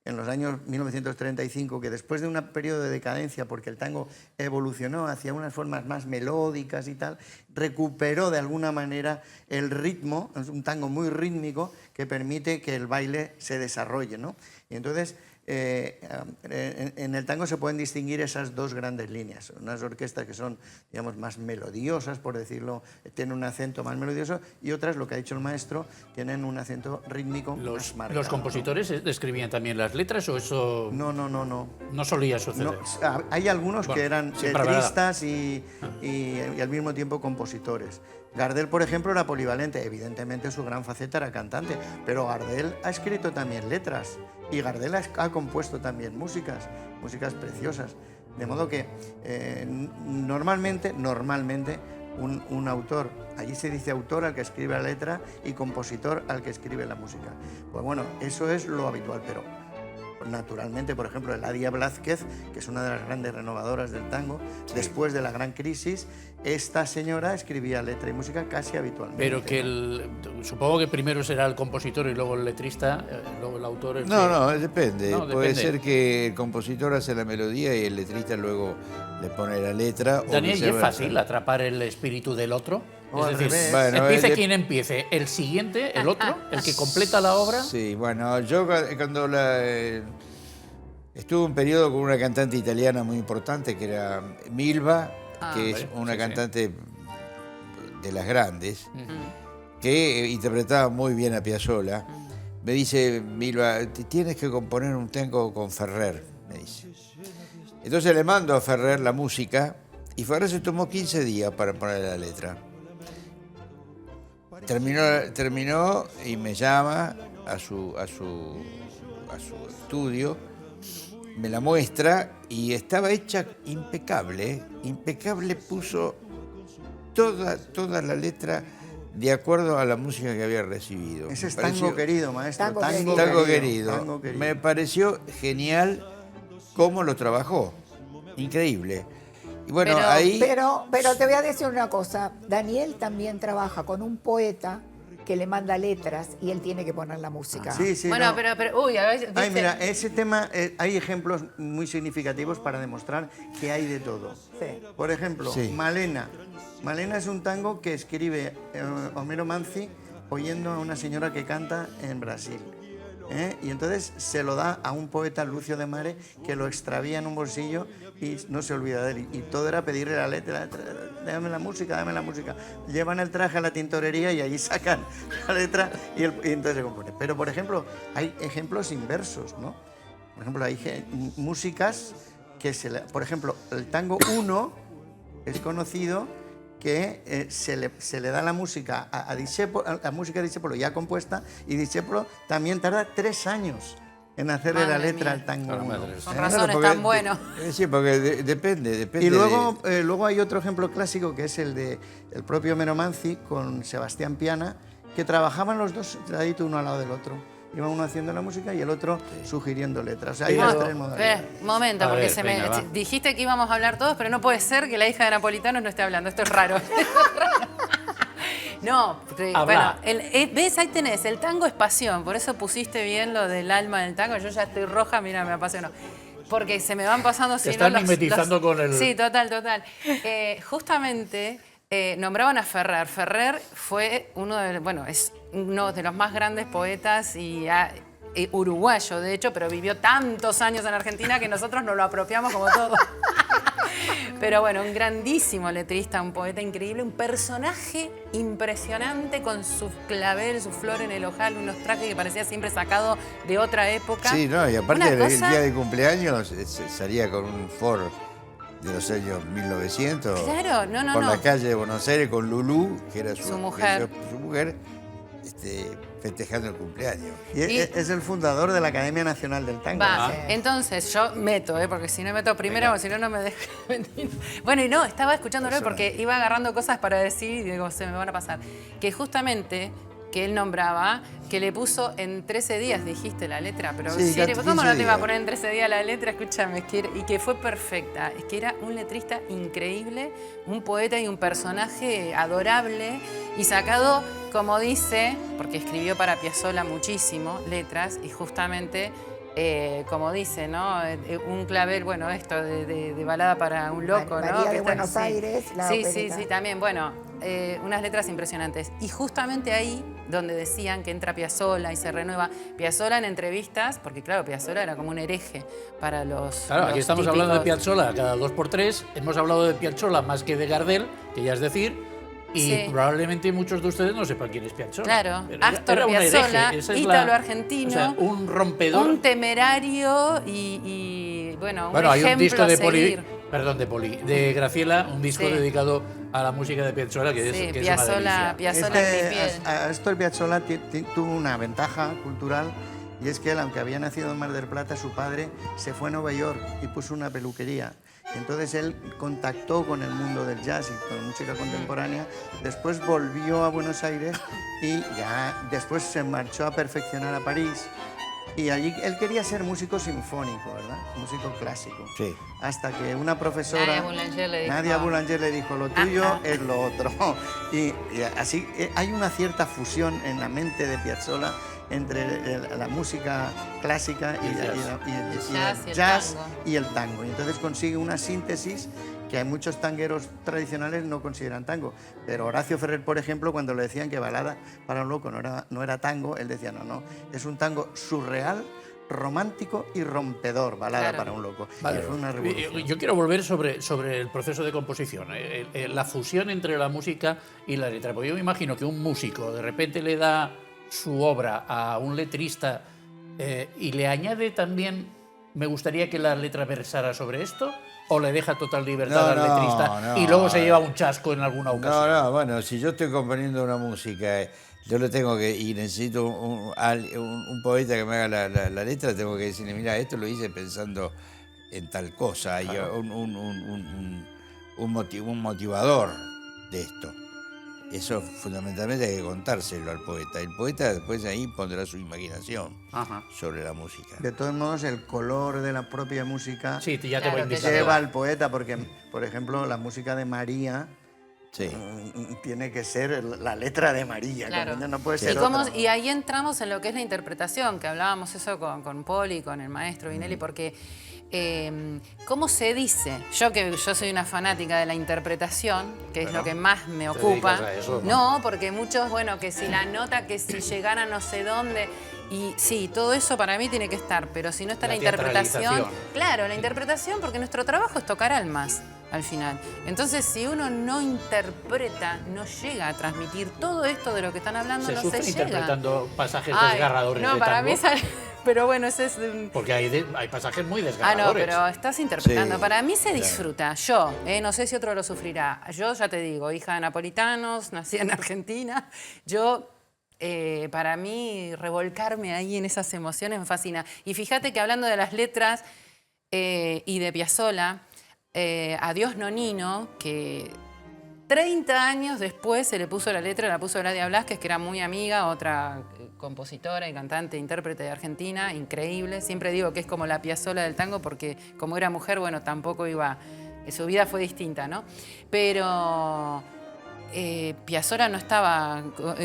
[SPEAKER 5] en los años 1935, que después de un periodo de decadencia, porque el tango evolucionó hacia unas formas más melódicas y tal, recuperó de alguna manera el ritmo, es un tango muy rítmico que permite que el baile se desarrolle, ¿no? Y entonces, en el tango se pueden distinguir esas 2 grandes líneas, unas orquestas que son, digamos, más melodiosas, por decirlo, tienen un acento más melodioso, y otras, lo que ha dicho el maestro, tienen un acento rítmico más marcado.
[SPEAKER 1] ¿Los compositores escribían también las letras o eso no solía suceder?
[SPEAKER 5] No, hay algunos
[SPEAKER 1] Bueno,
[SPEAKER 5] que eran
[SPEAKER 1] siempre habrá.
[SPEAKER 5] letristas y al mismo tiempo compositores. Gardel, por ejemplo, era polivalente. Evidentemente su gran faceta era cantante, pero Gardel ha escrito también letras y Gardel ha compuesto también músicas preciosas. De modo que normalmente un autor, allí se dice autor al que escribe la letra y compositor al que escribe la música. Pues bueno, eso es lo habitual, pero naturalmente, por ejemplo, Eladia Blázquez, que es una de las grandes renovadoras del tango, después de la gran crisis, esta señora escribía letra y música casi habitualmente.
[SPEAKER 1] Pero que supongo que primero será el compositor y luego el letrista, luego el autor.
[SPEAKER 3] No, depende.
[SPEAKER 1] No,
[SPEAKER 3] Puede
[SPEAKER 1] depende.
[SPEAKER 3] ser que el compositor hace la melodía y el letrista luego le pone la letra. o
[SPEAKER 1] Daniel, ¿y es
[SPEAKER 3] viceversa.
[SPEAKER 1] fácil atrapar el espíritu del otro?
[SPEAKER 5] O al
[SPEAKER 1] Es decir,
[SPEAKER 5] revés.
[SPEAKER 3] Bueno,
[SPEAKER 1] empiece quien empiece, el siguiente, el otro, el que completa la obra.
[SPEAKER 3] Sí, bueno, yo cuando estuve un periodo con una cantante italiana muy importante que era Milva, que es
[SPEAKER 1] vale,
[SPEAKER 3] una
[SPEAKER 1] sí,
[SPEAKER 3] cantante de las grandes, que interpretaba muy bien a Piazzolla. Me dice, Milva, tienes que componer un tango con Ferrer, me dice. Entonces le mando a Ferrer la música y Ferrer se tomó 15 días para poner la letra. Terminó y me llama a su estudio, me la muestra y estaba hecha impecable, ¿eh? Impecable, puso toda la letra de acuerdo a la música que había recibido.
[SPEAKER 5] Ese es
[SPEAKER 3] Me pareció-
[SPEAKER 5] tango querido, maestro.
[SPEAKER 2] Tango
[SPEAKER 3] Tango querido.
[SPEAKER 5] Tango querido.
[SPEAKER 3] Me pareció genial cómo lo trabajó. Increíble. Y bueno,
[SPEAKER 4] Pero-
[SPEAKER 3] ahí...
[SPEAKER 2] Pero te voy a decir una cosa. Daniel también trabaja con un poeta que le manda letras y él tiene que poner la música.
[SPEAKER 5] Sí, sí.
[SPEAKER 4] Bueno,
[SPEAKER 5] no.
[SPEAKER 4] pero, uy, a ver,
[SPEAKER 5] Ay,
[SPEAKER 4] dice-
[SPEAKER 5] mira, ese tema, hay ejemplos muy significativos para demostrar que hay de todo.
[SPEAKER 2] Sí.
[SPEAKER 5] Por ejemplo,
[SPEAKER 3] Sí.
[SPEAKER 5] Malena. Malena es un tango que escribe Homero Manzi oyendo a una señora que canta en Brasil. Y entonces se lo da a un poeta, Lucio de Mare, que lo extravía en un bolsillo y no se olvida de él. Y todo era pedirle la letra, dame la música, dame la música. Llevan el traje a la tintorería y allí sacan la letra y entonces se compone. Pero, por ejemplo, hay ejemplos inversos, ¿no? Por ejemplo, hay músicas que por ejemplo, el tango 1 es conocido que se le da la música a Discepolo, la música de Discepolo ya compuesta, y Discepolo también tarda 3 años en hacerle la
[SPEAKER 4] Madre
[SPEAKER 5] letra
[SPEAKER 4] mía.
[SPEAKER 5] al tango
[SPEAKER 1] Claro,
[SPEAKER 5] 1.
[SPEAKER 1] madre.
[SPEAKER 4] Con
[SPEAKER 3] Claro,
[SPEAKER 4] razón es
[SPEAKER 3] porque
[SPEAKER 4] tan bueno.
[SPEAKER 3] Sí, porque depende
[SPEAKER 5] Y luego,
[SPEAKER 3] de-
[SPEAKER 5] luego hay otro ejemplo clásico que es el de el propio Homero Manzi con Sebastián Piana, que trabajaban los dos sentaditos uno al lado del otro. Iba uno haciendo la música y el otro sugiriendo letras. O sea, hay
[SPEAKER 1] Pero-
[SPEAKER 5] las 3 modalidades.
[SPEAKER 4] Espera, un momento,
[SPEAKER 1] A
[SPEAKER 4] porque
[SPEAKER 1] ver, venga, va.
[SPEAKER 4] dijiste que íbamos a hablar todos, pero no puede ser que la hija de Napolitano no esté hablando. Esto es raro. No, porque,
[SPEAKER 1] Habla.
[SPEAKER 4] bueno, ves, ahí tenés, el tango es pasión, por eso pusiste bien lo del alma del tango. Yo ya estoy roja, mira, me apasionó. Porque se me van pasando... si no,
[SPEAKER 1] están mimetizando con el-
[SPEAKER 4] Sí, total. Justamente Nombraban a Ferrer. Ferrer fue es uno de los más grandes poetas uruguayo, de hecho, pero vivió tantos años en Argentina que nosotros nos lo apropiamos como todo. Pero bueno, un grandísimo letrista, un poeta increíble, un personaje impresionante con su clavel, su flor en el ojal, unos trajes que parecía siempre sacado de otra época.
[SPEAKER 3] Sí, no, y aparte
[SPEAKER 4] Una
[SPEAKER 3] el
[SPEAKER 4] cosa-
[SPEAKER 3] día de cumpleaños salía con un Ford de los años 1900
[SPEAKER 4] Claro, no,
[SPEAKER 3] por
[SPEAKER 4] no.
[SPEAKER 3] la calle de Buenos Aires con Lulú, que era
[SPEAKER 4] Su mujer.
[SPEAKER 3] su mujer, festejando el cumpleaños.
[SPEAKER 5] Y es el fundador de la Academia Nacional del Tango.
[SPEAKER 4] Va, entonces yo meto, porque si no meto primero, o si no, no me dejo mentir. Bueno, y no, estaba escuchándolo porque iba agarrando cosas para decir y digo, se me van a pasar. Que justamente que él nombraba, que le puso en 13 días, dijiste la letra, pero
[SPEAKER 3] Sí,
[SPEAKER 4] si ¿cómo no
[SPEAKER 3] 15
[SPEAKER 4] te iba a
[SPEAKER 3] días.
[SPEAKER 4] poner en 13 días la letra? Escúchame, y que fue perfecta. Es que era un letrista increíble, un poeta y un personaje adorable y sacado, como dice, porque escribió para Piazzolla muchísimo letras y justamente... como dice, ¿no? Un clavel, bueno, esto de balada para un loco,
[SPEAKER 2] María
[SPEAKER 4] ¿no?
[SPEAKER 2] de
[SPEAKER 4] Que está-
[SPEAKER 2] Buenos Aires, la
[SPEAKER 4] sí,
[SPEAKER 2] opereta.
[SPEAKER 4] sí, también, bueno, unas letras impresionantes. Y justamente ahí, donde decían que entra Piazzolla y se renueva, Piazzolla en entrevistas, porque claro, Piazzolla era como un hereje para los
[SPEAKER 1] Claro, aquí
[SPEAKER 4] los
[SPEAKER 1] estamos hablando de
[SPEAKER 4] típicos-
[SPEAKER 1] Piazzolla cada 2x3. Hemos hablado de Piazzolla más que de Gardel, que ya es decir, y
[SPEAKER 4] Sí.
[SPEAKER 1] probablemente muchos de ustedes no sepan quién es Piazzolla.
[SPEAKER 4] Claro,
[SPEAKER 1] Pero
[SPEAKER 4] Astor
[SPEAKER 1] un hereje,
[SPEAKER 4] Piazzolla,
[SPEAKER 1] esa es
[SPEAKER 4] ítalo-argentino,
[SPEAKER 1] o sea, un rompedor.
[SPEAKER 4] un temerario y, bueno, un
[SPEAKER 1] Bueno, hay un
[SPEAKER 4] ejemplo
[SPEAKER 1] disco
[SPEAKER 4] a
[SPEAKER 1] de
[SPEAKER 4] seguir.
[SPEAKER 1] de Graciela, un disco
[SPEAKER 4] Sí.
[SPEAKER 1] dedicado a la música de Piazzolla, que
[SPEAKER 4] Sí,
[SPEAKER 1] es una delicia.
[SPEAKER 4] Piazzolla en mi piel.
[SPEAKER 5] Astor Piazzolla tuvo una ventaja cultural y es que él, aunque había nacido en Mar del Plata, su padre se fue a Nueva York y puso una peluquería. Entonces él contactó con el mundo del jazz y con la música contemporánea, después volvió a Buenos Aires y ya después se marchó a perfeccionar a París y allí él quería ser músico sinfónico, ¿verdad? Músico clásico.
[SPEAKER 3] Sí.
[SPEAKER 5] Hasta que una profesora,
[SPEAKER 4] Nadia Boulanger le dijo,
[SPEAKER 5] Nadia Boulanger le dijo, lo tuyo
[SPEAKER 4] Ajá.
[SPEAKER 5] es lo otro. Y así hay una cierta fusión en la mente de Piazzolla entre la música clásica y el jazz y el tango. Y entonces consigue una síntesis que hay muchos tangueros tradicionales no consideran tango. Pero Horacio Ferrer, por ejemplo, cuando le decían que balada para un loco no era tango, él decía, no, es un tango surreal, romántico y rompedor, balada
[SPEAKER 4] Claro.
[SPEAKER 5] para un loco.
[SPEAKER 1] Vale.
[SPEAKER 5] Y fue una revolución.
[SPEAKER 1] Yo quiero volver sobre el proceso de composición, la fusión entre la música y la letra. Porque yo me imagino que un músico de repente le da su obra a un letrista y le añade también, me gustaría que la letra versara sobre esto, o le deja total libertad
[SPEAKER 3] No,
[SPEAKER 1] al
[SPEAKER 3] no,
[SPEAKER 1] letrista
[SPEAKER 3] no.
[SPEAKER 1] y luego se lleva un chasco en alguna ocasión.
[SPEAKER 3] No, bueno, si yo estoy componiendo una música, yo le tengo que, y necesito un poeta que me haga la letra, tengo que decirle, mira, esto lo hice pensando en tal cosa, hay un motivador de esto. Eso fundamentalmente hay que contárselo al poeta. El poeta después ahí pondrá su imaginación
[SPEAKER 1] Ajá.
[SPEAKER 3] sobre la música.
[SPEAKER 5] De todos modos, el color de la propia música
[SPEAKER 1] Sí, ya te
[SPEAKER 4] Claro,
[SPEAKER 1] voy a
[SPEAKER 4] que
[SPEAKER 1] invitar.
[SPEAKER 5] lleva al poeta, porque, por ejemplo, la música de María
[SPEAKER 3] Sí.
[SPEAKER 5] tiene que ser la letra de María,
[SPEAKER 4] Claro.
[SPEAKER 5] ¿comprendes? No puede
[SPEAKER 4] Y,
[SPEAKER 5] ser
[SPEAKER 4] cómo-
[SPEAKER 5] otra.
[SPEAKER 4] y ahí entramos en lo que es la interpretación, que hablábamos eso con Poli, con el maestro Vinelli, porque ¿cómo se dice? Yo soy una fanática de la interpretación, que es lo que más me ocupa.
[SPEAKER 1] dedicas a eso,
[SPEAKER 4] No, porque muchos, bueno, que si la nota, que si llegara no sé dónde. Y sí, todo eso para mí tiene que estar, pero si no está
[SPEAKER 1] La
[SPEAKER 4] la interpretación.
[SPEAKER 1] teatralización.
[SPEAKER 4] Claro, la interpretación, porque nuestro trabajo es tocar almas al final. Entonces, si uno no interpreta, no llega a transmitir todo esto de lo que están hablando,
[SPEAKER 1] Se
[SPEAKER 4] no
[SPEAKER 1] sufre
[SPEAKER 4] se llega.
[SPEAKER 1] interpretando pasajes
[SPEAKER 4] Ay,
[SPEAKER 1] desgarradores
[SPEAKER 4] no,
[SPEAKER 1] de
[SPEAKER 4] para
[SPEAKER 1] tango,
[SPEAKER 4] mí pero bueno, ese es
[SPEAKER 1] porque hay pasajes muy
[SPEAKER 4] Ah,
[SPEAKER 1] desgarradores.
[SPEAKER 4] no, pero estás interpretando.
[SPEAKER 3] Sí,
[SPEAKER 4] Para mí se
[SPEAKER 3] claro.
[SPEAKER 4] disfruta. Yo, no sé si otro lo sufrirá. Yo ya te digo, hija de napolitanos, nací en Argentina. Yo, para mí, revolcarme ahí en esas emociones me fascina. Y fíjate que hablando de las letras y de Piazzolla, Adiós Nonino, que 30 años después se le puso la letra, la puso Ladia Blasquez, que era muy amiga, otra compositora y cantante, intérprete de Argentina, increíble. Siempre digo que es como la Piazzolla del tango, porque como era mujer, bueno, tampoco iba, su vida fue distinta, ¿no? Pero Piazzolla no estaba,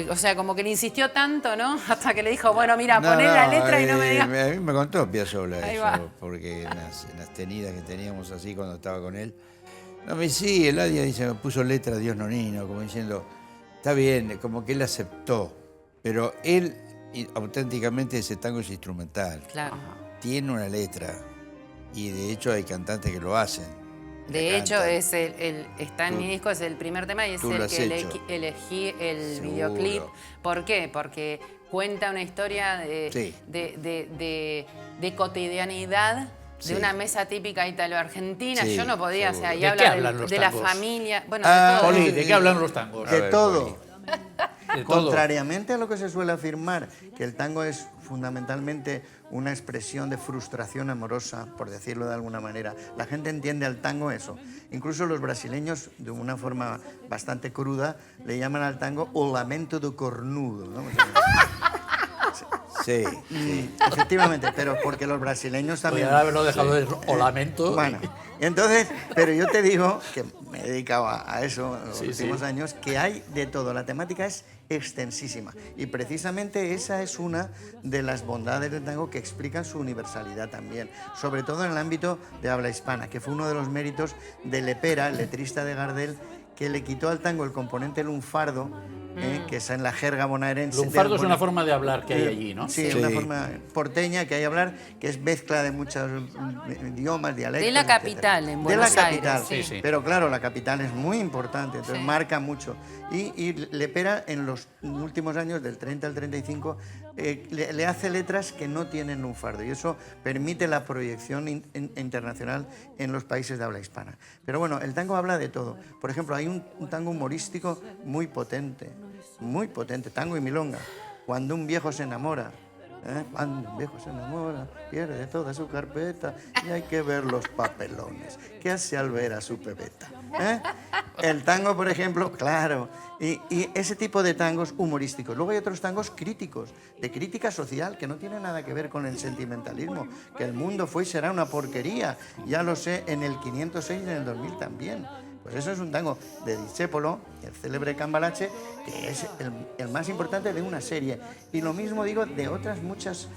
[SPEAKER 4] o sea, como que le insistió tanto, ¿no? Hasta que le dijo, bueno, mira, poné la letra y no me digas.
[SPEAKER 3] A mí me contó Piazzolla
[SPEAKER 4] Ahí
[SPEAKER 3] eso,
[SPEAKER 4] va.
[SPEAKER 3] porque en las tenidas que teníamos así cuando estaba con él, No, sí, Eladia dice, me puso letra Dios Nonino, como diciendo, está bien, como que él aceptó, pero él auténticamente ese tango es instrumental.
[SPEAKER 4] Claro.
[SPEAKER 3] Tiene una letra y de hecho hay cantantes que lo hacen.
[SPEAKER 4] De hecho,
[SPEAKER 3] cantan.
[SPEAKER 4] es está en mi disco, es el primer tema y es
[SPEAKER 3] tú lo
[SPEAKER 4] el
[SPEAKER 3] has
[SPEAKER 4] que
[SPEAKER 3] hecho.
[SPEAKER 4] elegí el
[SPEAKER 3] Seguro.
[SPEAKER 4] videoclip. ¿Por qué? Porque cuenta una historia
[SPEAKER 3] Sí.
[SPEAKER 4] de cotidianidad.
[SPEAKER 3] Sí.
[SPEAKER 4] De una mesa típica italo-argentina.
[SPEAKER 3] Sí,
[SPEAKER 4] Yo no podía, o sea,
[SPEAKER 3] seguro.
[SPEAKER 4] y
[SPEAKER 1] ¿De
[SPEAKER 4] habla
[SPEAKER 1] qué hablan los
[SPEAKER 4] de la
[SPEAKER 1] tangos?
[SPEAKER 4] familia. Bueno,
[SPEAKER 5] Ah,
[SPEAKER 4] de todo.
[SPEAKER 1] Poli, ¿de qué hablan los tangos?
[SPEAKER 5] De
[SPEAKER 3] ver,
[SPEAKER 5] todo.
[SPEAKER 3] Poli.
[SPEAKER 1] De todo.
[SPEAKER 5] Contrariamente a lo que se suele afirmar, que el tango es fundamentalmente una expresión de frustración amorosa, por decirlo de alguna manera. La gente entiende al tango eso. Incluso los brasileños, de una forma bastante cruda, le llaman al tango o lamento do cornudo, ¿no?
[SPEAKER 3] Sí, sí.
[SPEAKER 5] Efectivamente, pero porque los brasileños también...
[SPEAKER 1] Podrían haberlo dejado de o lamento.
[SPEAKER 5] Bueno, entonces, pero yo te digo, que me he dedicado a eso en los
[SPEAKER 1] Sí,
[SPEAKER 5] últimos
[SPEAKER 1] sí.
[SPEAKER 5] años, que hay de todo. La temática es extensísima. Y precisamente esa es una de las bondades del tango que explican su universalidad también. Sobre todo en el ámbito de habla hispana, que fue uno de los méritos de Lepera, el letrista de Gardel, que le quitó al tango el componente lunfardo, que es en la jerga bonaerense.
[SPEAKER 1] Lunfardo es una forma de hablar que hay allí, ¿no?
[SPEAKER 5] Sí,
[SPEAKER 3] Sí.
[SPEAKER 5] una forma porteña que hay que hablar, que es mezcla de muchos idiomas, dialectos.
[SPEAKER 4] De la
[SPEAKER 5] etcétera.
[SPEAKER 4] capital, en
[SPEAKER 5] De
[SPEAKER 4] Buenos
[SPEAKER 5] la
[SPEAKER 4] Aires,
[SPEAKER 5] capital,
[SPEAKER 1] sí, sí.
[SPEAKER 5] Pero claro, la capital es muy importante, entonces
[SPEAKER 4] Sí.
[SPEAKER 5] marca mucho. Y Lepera en los últimos años, del 30 al 35, le hace letras que no tienen lunfardo y eso permite la proyección internacional en los países de habla hispana. Pero bueno, el tango habla de todo. Por ejemplo, hay un tango humorístico muy potente, tango y milonga. Cuando un viejo se enamora, cuando un viejo se enamora, pierde toda su carpeta y hay que ver los papelones que hace al ver a su pebeta. El tango, por ejemplo, claro, y ese tipo de tangos humorísticos. Luego hay otros tangos críticos, de crítica social, que no tiene nada que ver con el sentimentalismo, que el mundo fue y será una porquería, ya lo sé, en el 506 y en el 2000 también. Pues eso es un tango de Discépolo, el célebre Cambalache, que es el más importante de una serie. Y lo mismo digo de otras muchas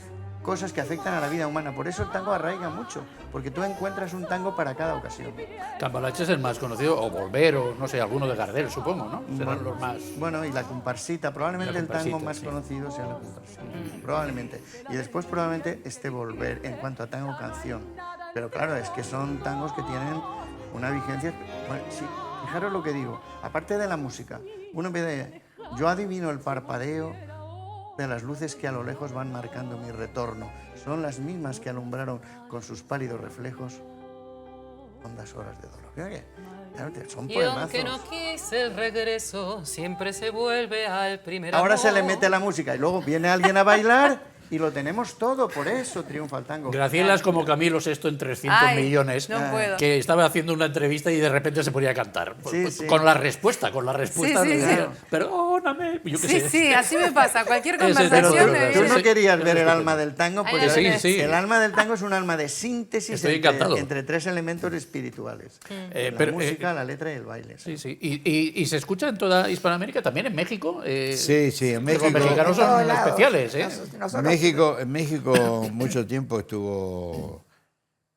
[SPEAKER 5] cosas que afectan a la vida humana. Por eso el tango arraiga mucho, porque tú encuentras un tango para cada ocasión.
[SPEAKER 1] Cambalache es el más conocido, o Volver, o no sé, alguno de Gardel, supongo, ¿no? Serán los más...
[SPEAKER 5] Bueno, y la comparsita, probablemente
[SPEAKER 1] La
[SPEAKER 5] el tango
[SPEAKER 1] comparsita,
[SPEAKER 5] más
[SPEAKER 1] sí.
[SPEAKER 5] conocido sea la comparsita. Probablemente. Y después probablemente Volver en cuanto a tango canción. Pero claro, es que son tangos que tienen una vigencia... Bueno, sí, fijaros lo que digo. Aparte de la música, uno ve de... Yo adivino el parpadeo de las luces que a lo lejos van marcando mi retorno. Son las mismas que alumbraron con sus pálidos reflejos hondas horas de dolor. Mira que son
[SPEAKER 6] Y aunque
[SPEAKER 5] poemazos.
[SPEAKER 6] no quise el regreso, siempre se vuelve al primer
[SPEAKER 5] Ahora se le
[SPEAKER 6] amor.
[SPEAKER 5] mete la música y luego viene alguien a bailar y lo tenemos todo, por eso triunfa el tango.
[SPEAKER 1] Graciela es como Camilo Sesto en 300
[SPEAKER 4] Ay,
[SPEAKER 1] millones,
[SPEAKER 4] no puedo.
[SPEAKER 1] que estaba haciendo una entrevista y de repente se ponía a cantar.
[SPEAKER 5] Sí, sí.
[SPEAKER 1] Con la respuesta,
[SPEAKER 4] Sí, sí,
[SPEAKER 1] le decía,
[SPEAKER 4] sí.
[SPEAKER 1] perdóname, yo qué
[SPEAKER 4] Sí,
[SPEAKER 1] sé.
[SPEAKER 4] sí, así me pasa. Cualquier
[SPEAKER 1] Ese
[SPEAKER 4] conversación
[SPEAKER 1] te lo
[SPEAKER 4] me
[SPEAKER 1] digo,
[SPEAKER 5] Tú
[SPEAKER 1] sí,
[SPEAKER 5] no
[SPEAKER 1] sí.
[SPEAKER 5] querías ver el alma del tango, pues
[SPEAKER 4] Ay,
[SPEAKER 1] sí,
[SPEAKER 5] el-
[SPEAKER 1] sí.
[SPEAKER 5] el alma del tango es un alma de síntesis
[SPEAKER 1] Estoy encantado.
[SPEAKER 5] entre tres elementos espirituales. La
[SPEAKER 1] pero,
[SPEAKER 5] música, la letra y el baile.
[SPEAKER 1] Sí, sí. Y se escucha en toda Hispanoamérica, también en México.
[SPEAKER 3] Sí, sí, en
[SPEAKER 1] Los
[SPEAKER 3] México.
[SPEAKER 1] mexicanos
[SPEAKER 2] En todos
[SPEAKER 1] son
[SPEAKER 2] lados.
[SPEAKER 1] especiales, ¿eh?
[SPEAKER 2] Nosotros-
[SPEAKER 3] En México mucho tiempo estuvo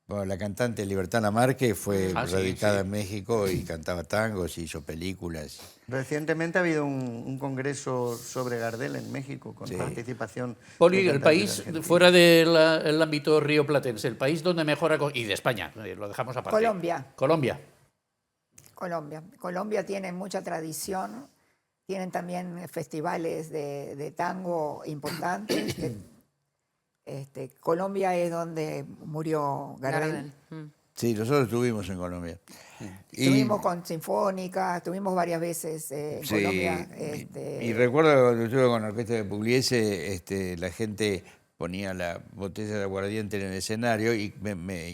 [SPEAKER 3] bueno, la cantante Libertad Lamarque, fue
[SPEAKER 1] Ah, sí,
[SPEAKER 3] radicada
[SPEAKER 1] sí.
[SPEAKER 3] en México y cantaba tangos y hizo películas.
[SPEAKER 5] Recientemente ha habido un congreso sobre Gardel en México con
[SPEAKER 3] Sí.
[SPEAKER 5] participación.
[SPEAKER 1] Poli,
[SPEAKER 5] de
[SPEAKER 1] el
[SPEAKER 5] cantantes
[SPEAKER 1] país,
[SPEAKER 5] argentinos.
[SPEAKER 1] fuera del ámbito rioplatense, el país donde mejora, y de España, lo dejamos aparte.
[SPEAKER 2] Colombia.
[SPEAKER 1] Colombia.
[SPEAKER 2] Colombia. Colombia tiene mucha tradición, tienen también festivales de tango importantes. Colombia es donde murió Gardel.
[SPEAKER 4] Gardel.
[SPEAKER 3] Sí, nosotros estuvimos en Colombia. Y-
[SPEAKER 2] Estuvimos con Sinfónica, estuvimos varias veces en
[SPEAKER 3] Sí,
[SPEAKER 2] Colombia.
[SPEAKER 3] y recuerdo que cuando estuve con la orquesta de Pugliese, la gente ponía la botella de aguardiente en el escenario y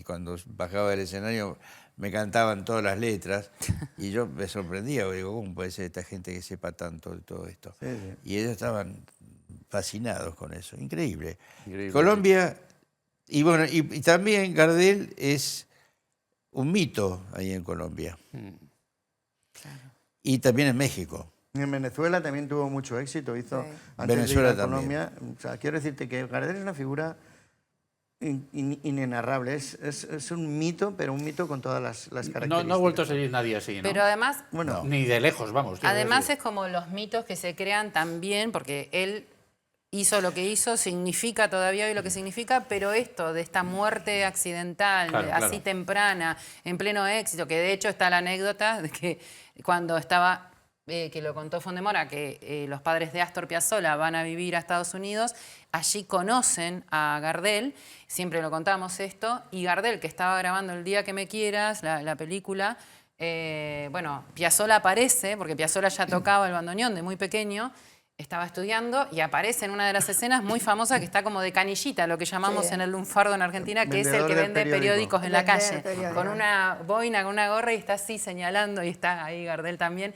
[SPEAKER 3] cuando bajaba del escenario me cantaban todas las letras y yo me sorprendía, digo, ¿cómo puede ser esta gente que sepa tanto de todo esto?
[SPEAKER 5] Sí, sí.
[SPEAKER 3] Y ellos estaban fascinados con eso, increíble.
[SPEAKER 1] Increíble,
[SPEAKER 3] Colombia, y bueno, y también Gardel es un mito ahí en Colombia. Y también en México.
[SPEAKER 5] En Venezuela también tuvo mucho éxito, hizo
[SPEAKER 2] Sí.
[SPEAKER 5] antes
[SPEAKER 3] Venezuela
[SPEAKER 5] de ir a
[SPEAKER 3] también.
[SPEAKER 5] Colombia. O sea, quiero decirte que Gardel es una figura inenarrable. Es un mito, pero un mito con todas las características.
[SPEAKER 1] No ha vuelto a salir nadie así, ¿no?
[SPEAKER 4] Pero además,
[SPEAKER 5] Bueno,
[SPEAKER 1] Ni de lejos, vamos. quiero
[SPEAKER 4] además
[SPEAKER 1] decir.
[SPEAKER 4] es como los mitos que se crean también, porque él hizo lo que hizo, significa todavía hoy lo que significa, pero esto de esta muerte accidental,
[SPEAKER 1] Claro,
[SPEAKER 4] así
[SPEAKER 1] claro.
[SPEAKER 4] temprana, en pleno éxito, que de hecho está la anécdota de que cuando estaba, que lo contó Fondemora, que los padres de Astor Piazzolla van a vivir a Estados Unidos, allí conocen a Gardel, siempre lo contamos esto, y Gardel, que estaba grabando El día que me quieras, la película, bueno, Piazzolla aparece, porque Piazzolla ya tocaba el bandoneón de muy pequeño, estaba estudiando y aparece en una de las escenas muy famosa que está como de canillita, lo que llamamos
[SPEAKER 2] Sí.
[SPEAKER 4] en el lunfardo en Argentina, que es el
[SPEAKER 5] Vendedor
[SPEAKER 4] que
[SPEAKER 5] del
[SPEAKER 4] vende
[SPEAKER 5] periódico.
[SPEAKER 4] periódicos en la
[SPEAKER 2] Vender
[SPEAKER 4] calle,
[SPEAKER 2] periódicos.
[SPEAKER 4] con una boina, con una gorra y está así señalando y está ahí Gardel también.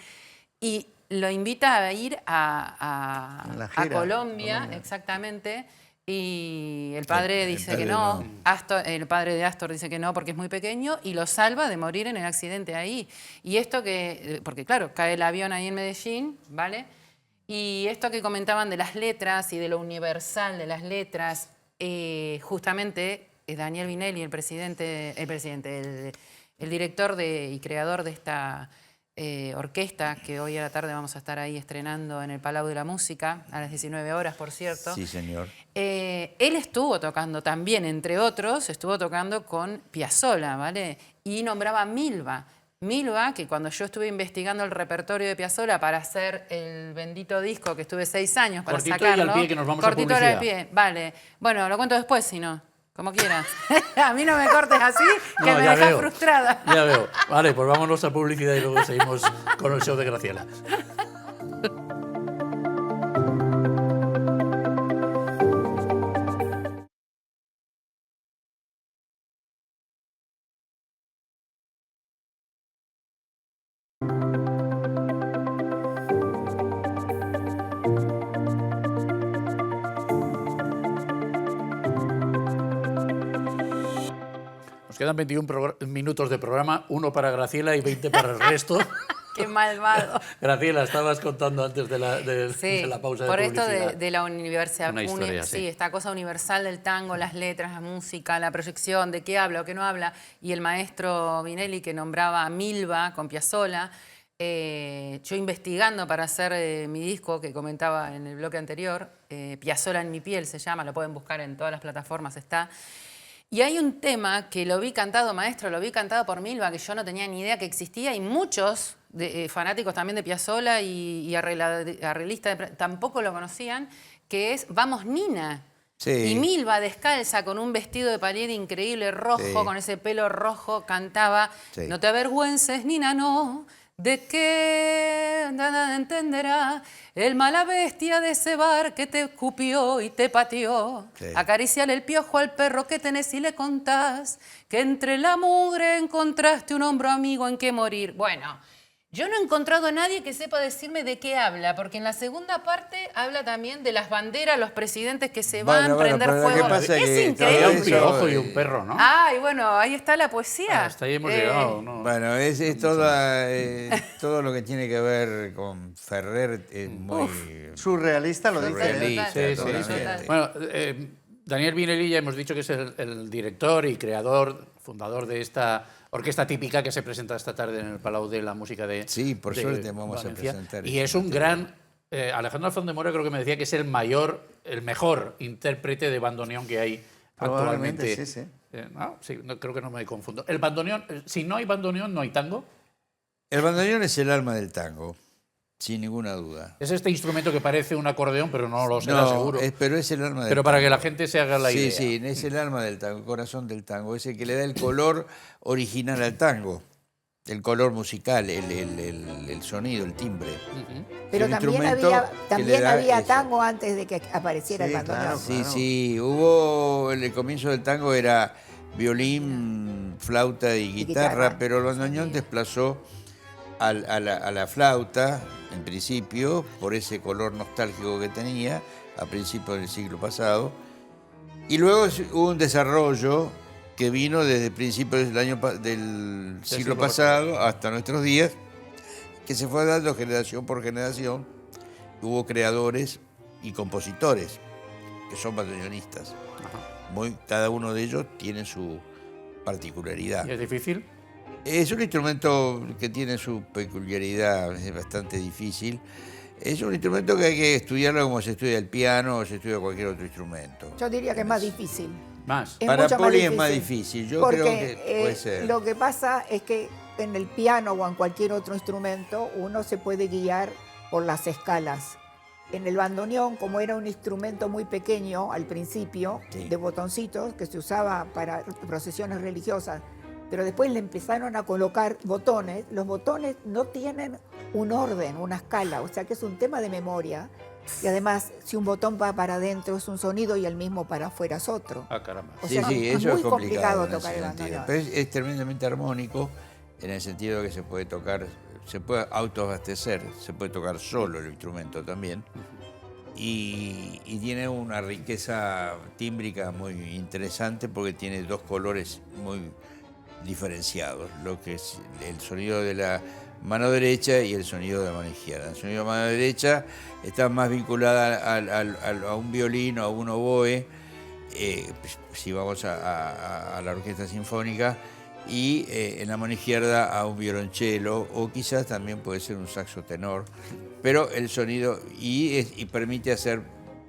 [SPEAKER 4] Y lo invita a ir
[SPEAKER 5] A la gira,
[SPEAKER 4] a Colombia,
[SPEAKER 5] Colombia.
[SPEAKER 4] exactamente, y el padre
[SPEAKER 3] El
[SPEAKER 4] dice
[SPEAKER 3] padre
[SPEAKER 4] que no,
[SPEAKER 3] no.
[SPEAKER 4] el padre de Astor dice que no porque es muy pequeño y lo salva de morir en el accidente ahí. Y esto que, porque claro, cae el avión ahí en Medellín, ¿vale? Y esto que comentaban de las letras y de lo universal de las letras, justamente Daniel Vinelli, el director y creador de esta orquesta, que hoy a la tarde vamos a estar ahí estrenando en el Palau de la Música, a las 19 horas, por cierto.
[SPEAKER 3] Sí, señor.
[SPEAKER 4] Él estuvo tocando también, entre otros, estuvo tocando con Piazzolla, ¿vale? Y nombraba a Milva. Milva, que cuando yo estuve investigando el repertorio de Piazzolla para hacer el bendito disco, que estuve 6 años para
[SPEAKER 1] Cortito y
[SPEAKER 4] sacarlo.
[SPEAKER 1] al pie, que nos vamos a
[SPEAKER 4] cortito y al
[SPEAKER 1] publicidad.
[SPEAKER 4] pie, vale. Bueno, lo cuento después, si no, como quieras. A mí no me cortes así, que
[SPEAKER 1] No,
[SPEAKER 4] me
[SPEAKER 1] ya
[SPEAKER 4] dejas
[SPEAKER 1] veo.
[SPEAKER 4] frustrada.
[SPEAKER 1] Ya veo. Vale, pues vámonos a publicidad y luego seguimos con el show de Graciela. Nos quedan 21 minutos de programa, 1 para Graciela y 20 para el resto.
[SPEAKER 4] Qué malvado.
[SPEAKER 1] Graciela, estabas contando antes de la
[SPEAKER 4] Sí,
[SPEAKER 1] pausa de
[SPEAKER 4] por esto
[SPEAKER 1] publicidad.
[SPEAKER 4] de la universidad,
[SPEAKER 1] Una historia, sí.
[SPEAKER 4] sí, esta cosa universal del tango, las letras, la música, la proyección, de qué habla o qué no habla, y el maestro Vinelli que nombraba a Milva con Piazzolla, yo investigando para hacer mi disco que comentaba en el bloque anterior, Piazzolla en mi piel se llama, lo pueden buscar en todas las plataformas, está. Y hay un tema que lo vi cantado, maestro, lo vi cantado por Milva, que yo no tenía ni idea que existía, y muchos fanáticos también de Piazzolla y arreglistas tampoco lo conocían, que es Vamos Nina.
[SPEAKER 3] Sí.
[SPEAKER 4] Y Milva descalza con un vestido de palier increíble rojo,
[SPEAKER 3] Sí.
[SPEAKER 4] con ese pelo rojo, cantaba
[SPEAKER 3] Sí.
[SPEAKER 4] No te avergüences, Nina, no, de que nada entenderá el mala bestia de ese bar que te escupió y te pateó.
[SPEAKER 3] Sí.
[SPEAKER 4] Acariciale el piojo al perro que tenés y le contás que entre la mugre encontraste un hombro amigo en que morir. Bueno, yo no he encontrado a nadie que sepa decirme de qué habla, porque en la segunda parte habla también de las banderas, los presidentes que se van,
[SPEAKER 3] Bueno, bueno,
[SPEAKER 4] prender
[SPEAKER 3] pero lo que
[SPEAKER 4] fuego.
[SPEAKER 3] pasa
[SPEAKER 4] Es
[SPEAKER 3] es que
[SPEAKER 4] increíble.
[SPEAKER 1] Había un
[SPEAKER 3] eso,
[SPEAKER 1] piojo y un perro, ¿no?
[SPEAKER 4] Ay, bueno, ahí está la poesía.
[SPEAKER 1] Hasta ahí hemos llegado, ¿no?
[SPEAKER 3] Bueno, es todo lo que tiene que ver con Ferrer es muy
[SPEAKER 5] surrealista lo dice.
[SPEAKER 3] surrealista.
[SPEAKER 1] Sí, sí,
[SPEAKER 3] totalmente.
[SPEAKER 1] sí. Bueno, Daniel Vinelli ya hemos dicho que es el director y creador, fundador de esta orquesta típica que se presenta esta tarde en el Palau de la Música de
[SPEAKER 3] Sí, por
[SPEAKER 1] de
[SPEAKER 3] suerte vamos a
[SPEAKER 1] Valencia.
[SPEAKER 3] presentar
[SPEAKER 1] Y es un gran... Alejandro Fondemora creo que me decía que es el mejor intérprete de bandoneón que hay
[SPEAKER 5] Probablemente,
[SPEAKER 1] actualmente.
[SPEAKER 5] sí, sí.
[SPEAKER 1] ¿No? Sí, creo que no me confundo. El bandoneón, si no hay bandoneón, no hay tango.
[SPEAKER 3] El bandoneón es el alma del tango, sin ninguna duda.
[SPEAKER 1] Es este instrumento que parece un acordeón, pero no lo será seguro.
[SPEAKER 3] Pero es el alma del
[SPEAKER 1] Pero
[SPEAKER 3] tango.
[SPEAKER 1] para que la gente se haga la idea.
[SPEAKER 3] Sí, sí, es el alma del tango, el corazón del tango, es el que le da el color original al tango, el color musical, el sonido, el timbre.
[SPEAKER 2] Pero
[SPEAKER 3] Es un
[SPEAKER 2] también
[SPEAKER 3] instrumento
[SPEAKER 2] había,
[SPEAKER 3] que
[SPEAKER 2] también
[SPEAKER 3] le da
[SPEAKER 2] había
[SPEAKER 3] eso.
[SPEAKER 2] tango antes de que apareciera
[SPEAKER 5] Sí,
[SPEAKER 2] el bandoneón.
[SPEAKER 5] claro.
[SPEAKER 3] Sí, sí, hubo el comienzo del tango era violín, flauta y guitarra,
[SPEAKER 2] guitarra.
[SPEAKER 3] pero el bandoneón desplazó a la flauta, en principio, por ese color nostálgico que tenía a principios del siglo pasado, y luego hubo un desarrollo que vino desde principios del siglo
[SPEAKER 1] siglo
[SPEAKER 3] pasado hasta nuestros días, que se fue dando generación por generación. Hubo creadores y compositores que son bandoneonistas. cada uno de ellos tiene su particularidad.
[SPEAKER 1] ¿Y es difícil?
[SPEAKER 3] Es un instrumento que tiene su peculiaridad, es bastante difícil. Es un instrumento que hay que estudiarlo como se estudia el piano o se estudia cualquier otro instrumento.
[SPEAKER 2] Yo diría que es más difícil.
[SPEAKER 1] Más.
[SPEAKER 2] Es
[SPEAKER 3] Para
[SPEAKER 2] mucho más
[SPEAKER 3] Poli es más difícil, yo
[SPEAKER 2] porque,
[SPEAKER 3] creo que puede ser.
[SPEAKER 2] Lo que pasa es que en el piano o en cualquier otro instrumento uno se puede guiar por las escalas. En el bandoneón, como era un instrumento muy pequeño al principio,
[SPEAKER 3] Sí.
[SPEAKER 2] de botoncitos, que se usaba para procesiones religiosas, pero después le empezaron a colocar botones, los botones no tienen un orden, una escala, o sea que es un tema de memoria. Y además, si un botón va para adentro es un sonido y el mismo para afuera es otro.
[SPEAKER 1] Ah, caramba.
[SPEAKER 2] O
[SPEAKER 3] Sí,
[SPEAKER 2] sea,
[SPEAKER 3] sí,
[SPEAKER 2] es
[SPEAKER 3] eso
[SPEAKER 2] muy
[SPEAKER 3] es complicado en
[SPEAKER 2] tocar
[SPEAKER 3] ese
[SPEAKER 2] el
[SPEAKER 3] sentido.
[SPEAKER 2] bandoneón.
[SPEAKER 3] Pero es tremendamente armónico en el sentido de que se puede tocar, se puede autoabastecer, se puede tocar solo el instrumento también. Y tiene una riqueza tímbrica muy interesante porque tiene dos colores muy diferenciados, lo que es el sonido de la mano derecha y el sonido de la mano izquierda. El sonido de la mano derecha está más vinculada a un violín o a un oboe, si vamos a la orquesta sinfónica, y en la mano izquierda a un violonchelo, o quizás también puede ser un saxo tenor, pero el sonido y permite hacer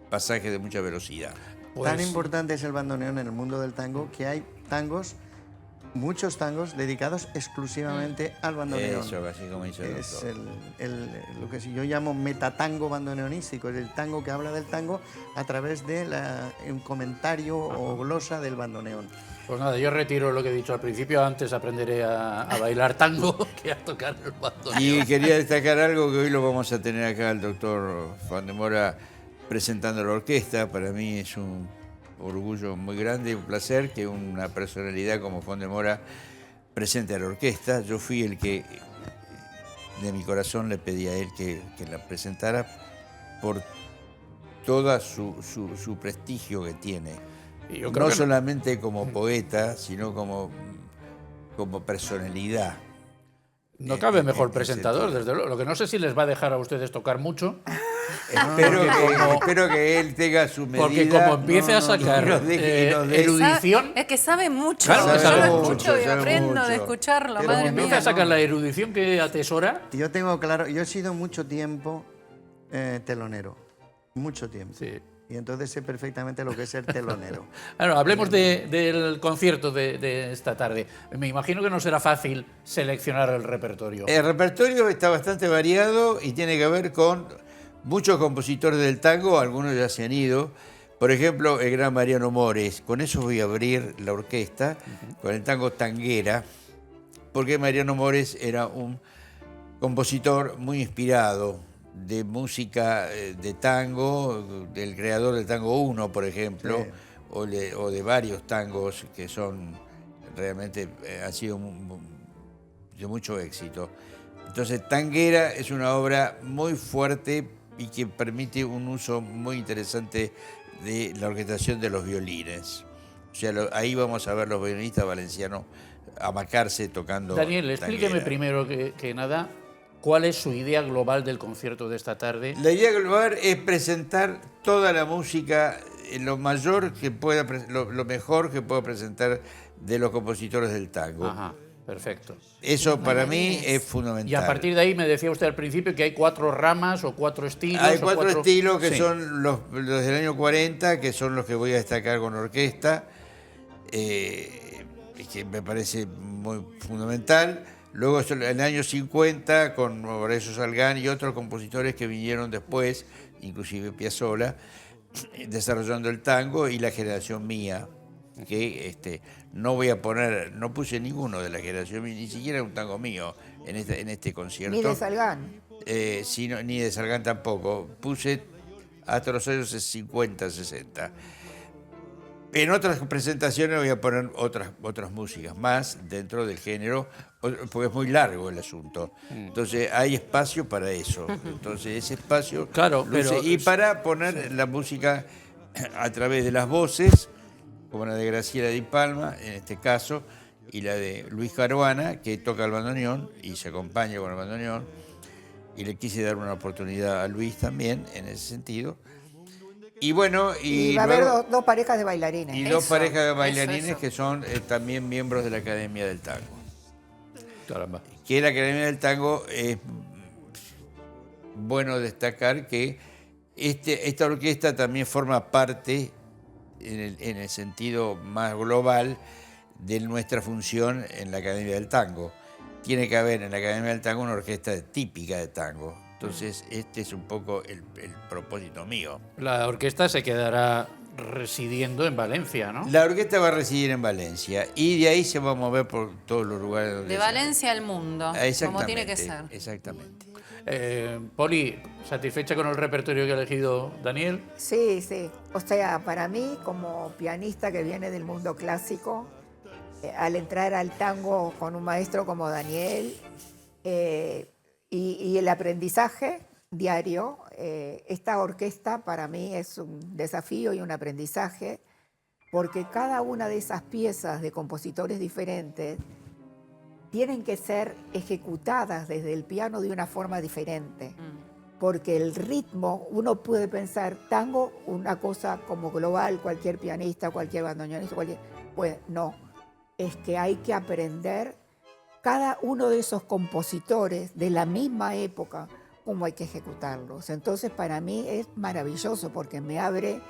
[SPEAKER 3] pasajes de mucha velocidad.
[SPEAKER 1] Pues,
[SPEAKER 5] Tan importante es el bandoneón en el mundo del tango que hay tangos, muchos tangos dedicados exclusivamente al bandoneón.
[SPEAKER 3] Eso, así como dice el
[SPEAKER 5] Es
[SPEAKER 3] doctor.
[SPEAKER 5] lo que yo llamo metatango bandoneonístico, es el tango que habla del tango a través de un comentario o glosa del bandoneón.
[SPEAKER 1] pues nada, yo retiro lo que he dicho al principio. Antes aprenderé a bailar tango que a tocar el bandoneón.
[SPEAKER 3] Y quería destacar algo que hoy lo vamos a tener acá el doctor Juan de Mora presentando la orquesta. Para mí es un orgullo muy grande, un placer que una personalidad como Juan de Mora presente a la orquesta. Yo fui el que de mi corazón le pedí a él que la presentara por todo su prestigio que tiene.
[SPEAKER 1] Y yo creo
[SPEAKER 3] No
[SPEAKER 1] que
[SPEAKER 3] solamente como poeta, sino como personalidad.
[SPEAKER 1] no cabe mejor
[SPEAKER 3] en
[SPEAKER 1] presentador,
[SPEAKER 3] sentido.
[SPEAKER 1] desde luego. Lo que no sé si les va a dejar a ustedes tocar mucho,
[SPEAKER 3] Espero que él tenga su medida.
[SPEAKER 1] porque como empiece a
[SPEAKER 3] y
[SPEAKER 1] sacar
[SPEAKER 3] nos deje- y nos deje-
[SPEAKER 1] erudición,
[SPEAKER 4] Es que sabe mucho.
[SPEAKER 1] Claro,
[SPEAKER 4] yo
[SPEAKER 1] sabe
[SPEAKER 4] lo
[SPEAKER 1] mucho,
[SPEAKER 4] escucho y
[SPEAKER 3] sabe
[SPEAKER 4] aprendo
[SPEAKER 3] mucho.
[SPEAKER 4] de escucharlo,
[SPEAKER 5] Pero
[SPEAKER 4] madre
[SPEAKER 5] no
[SPEAKER 1] empieza
[SPEAKER 4] mía.
[SPEAKER 1] a sacar la erudición que atesora.
[SPEAKER 5] Y yo tengo claro, yo he sido mucho tiempo telonero, mucho tiempo.
[SPEAKER 1] Sí.
[SPEAKER 5] Y entonces sé perfectamente lo que es ser telonero.
[SPEAKER 1] Bueno, hablemos del concierto de esta tarde. Me imagino que no será fácil seleccionar el repertorio.
[SPEAKER 3] El repertorio está bastante variado y tiene que ver con muchos compositores del tango, algunos ya se han ido. Por ejemplo, el gran Mariano Mores. Con eso voy a abrir la orquesta, con el tango Tanguera, porque Mariano Mores era un compositor muy inspirado de música de tango, del creador del tango 1, por ejemplo,
[SPEAKER 5] Sí.
[SPEAKER 3] o de varios tangos que son realmente han sido de mucho éxito. Entonces, Tanguera es una obra muy fuerte y que permite un uso muy interesante de la orquestación de los violines. O sea, ahí vamos a ver los violinistas valencianos amacarse tocando
[SPEAKER 1] Daniel, explíqueme
[SPEAKER 3] Tanguera.
[SPEAKER 1] primero que nada, ¿cuál es su idea global del concierto de esta tarde?
[SPEAKER 3] La idea global es presentar toda la música, lo mayor que pueda, lo mejor que pueda presentar de los compositores del tango.
[SPEAKER 1] Ajá, perfecto.
[SPEAKER 3] Eso para mí es fundamental.
[SPEAKER 1] Y a partir de ahí me decía usted al principio que hay 4 ramas o 4 estilos.
[SPEAKER 3] Hay
[SPEAKER 1] o
[SPEAKER 3] 4 estilos que
[SPEAKER 1] Sí.
[SPEAKER 3] son los del año 40, que son los que voy a destacar con orquesta, que me parece muy fundamental. Luego en el año 50 con Horacio Salgán y otros compositores que vinieron después, inclusive Piazzolla, desarrollando el tango, y la generación mía, que no voy a poner, no puse ninguno de la generación mía, ni siquiera un tango mío en este concierto.
[SPEAKER 2] Ni de Salgán.
[SPEAKER 3] Ni de Salgán tampoco. Puse hasta los años 50, 60. En otras presentaciones voy a poner otras músicas más dentro del género, porque es muy largo el asunto. Entonces hay espacio para eso. Entonces ese espacio...
[SPEAKER 1] Claro, pero-
[SPEAKER 3] y para poner la música a través de las voces, como la de Graciela Di Palma, en este caso, y la de Luis Caruana, que toca el bandoneón y se acompaña con el bandoneón. Y le quise dar una oportunidad a Luis también, en ese sentido. Y bueno,
[SPEAKER 2] Y va a haber
[SPEAKER 3] luego-
[SPEAKER 2] dos parejas de bailarines.
[SPEAKER 3] y dos
[SPEAKER 4] Eso,
[SPEAKER 3] parejas de
[SPEAKER 4] eso,
[SPEAKER 3] bailarines
[SPEAKER 4] eso.
[SPEAKER 3] que son también miembros de la Academia del Tango.
[SPEAKER 1] Caramba.
[SPEAKER 3] Que la Academia del Tango es bueno destacar que esta orquesta también forma parte, en el sentido más global, de nuestra función en la Academia del Tango. Tiene que haber en la Academia del Tango una orquesta típica de tango. Entonces, este es un poco el propósito mío.
[SPEAKER 1] La orquesta se quedará residiendo en Valencia, ¿no?
[SPEAKER 3] La orquesta va a residir en Valencia y de ahí se va a mover por todos los lugares donde
[SPEAKER 4] De
[SPEAKER 3] sea.
[SPEAKER 4] Valencia al mundo, como tiene que ser.
[SPEAKER 3] Exactamente.
[SPEAKER 1] Poli, ¿satisfecha con el repertorio que ha elegido Daniel?
[SPEAKER 2] Sí, sí. O sea, para mí, como pianista que viene del mundo clásico, al entrar al tango con un maestro como Daniel y el aprendizaje diario, esta orquesta para mí es un desafío y un aprendizaje, porque cada una de esas piezas de compositores diferentes tienen que ser ejecutadas desde el piano de una forma diferente. Porque el ritmo, uno puede pensar tango, una cosa como global, cualquier pianista, cualquier bandoneonista, pues no. Es que hay que aprender cada uno de esos compositores de la misma época, cómo hay que ejecutarlos. Entonces, para mí es maravilloso porque me abre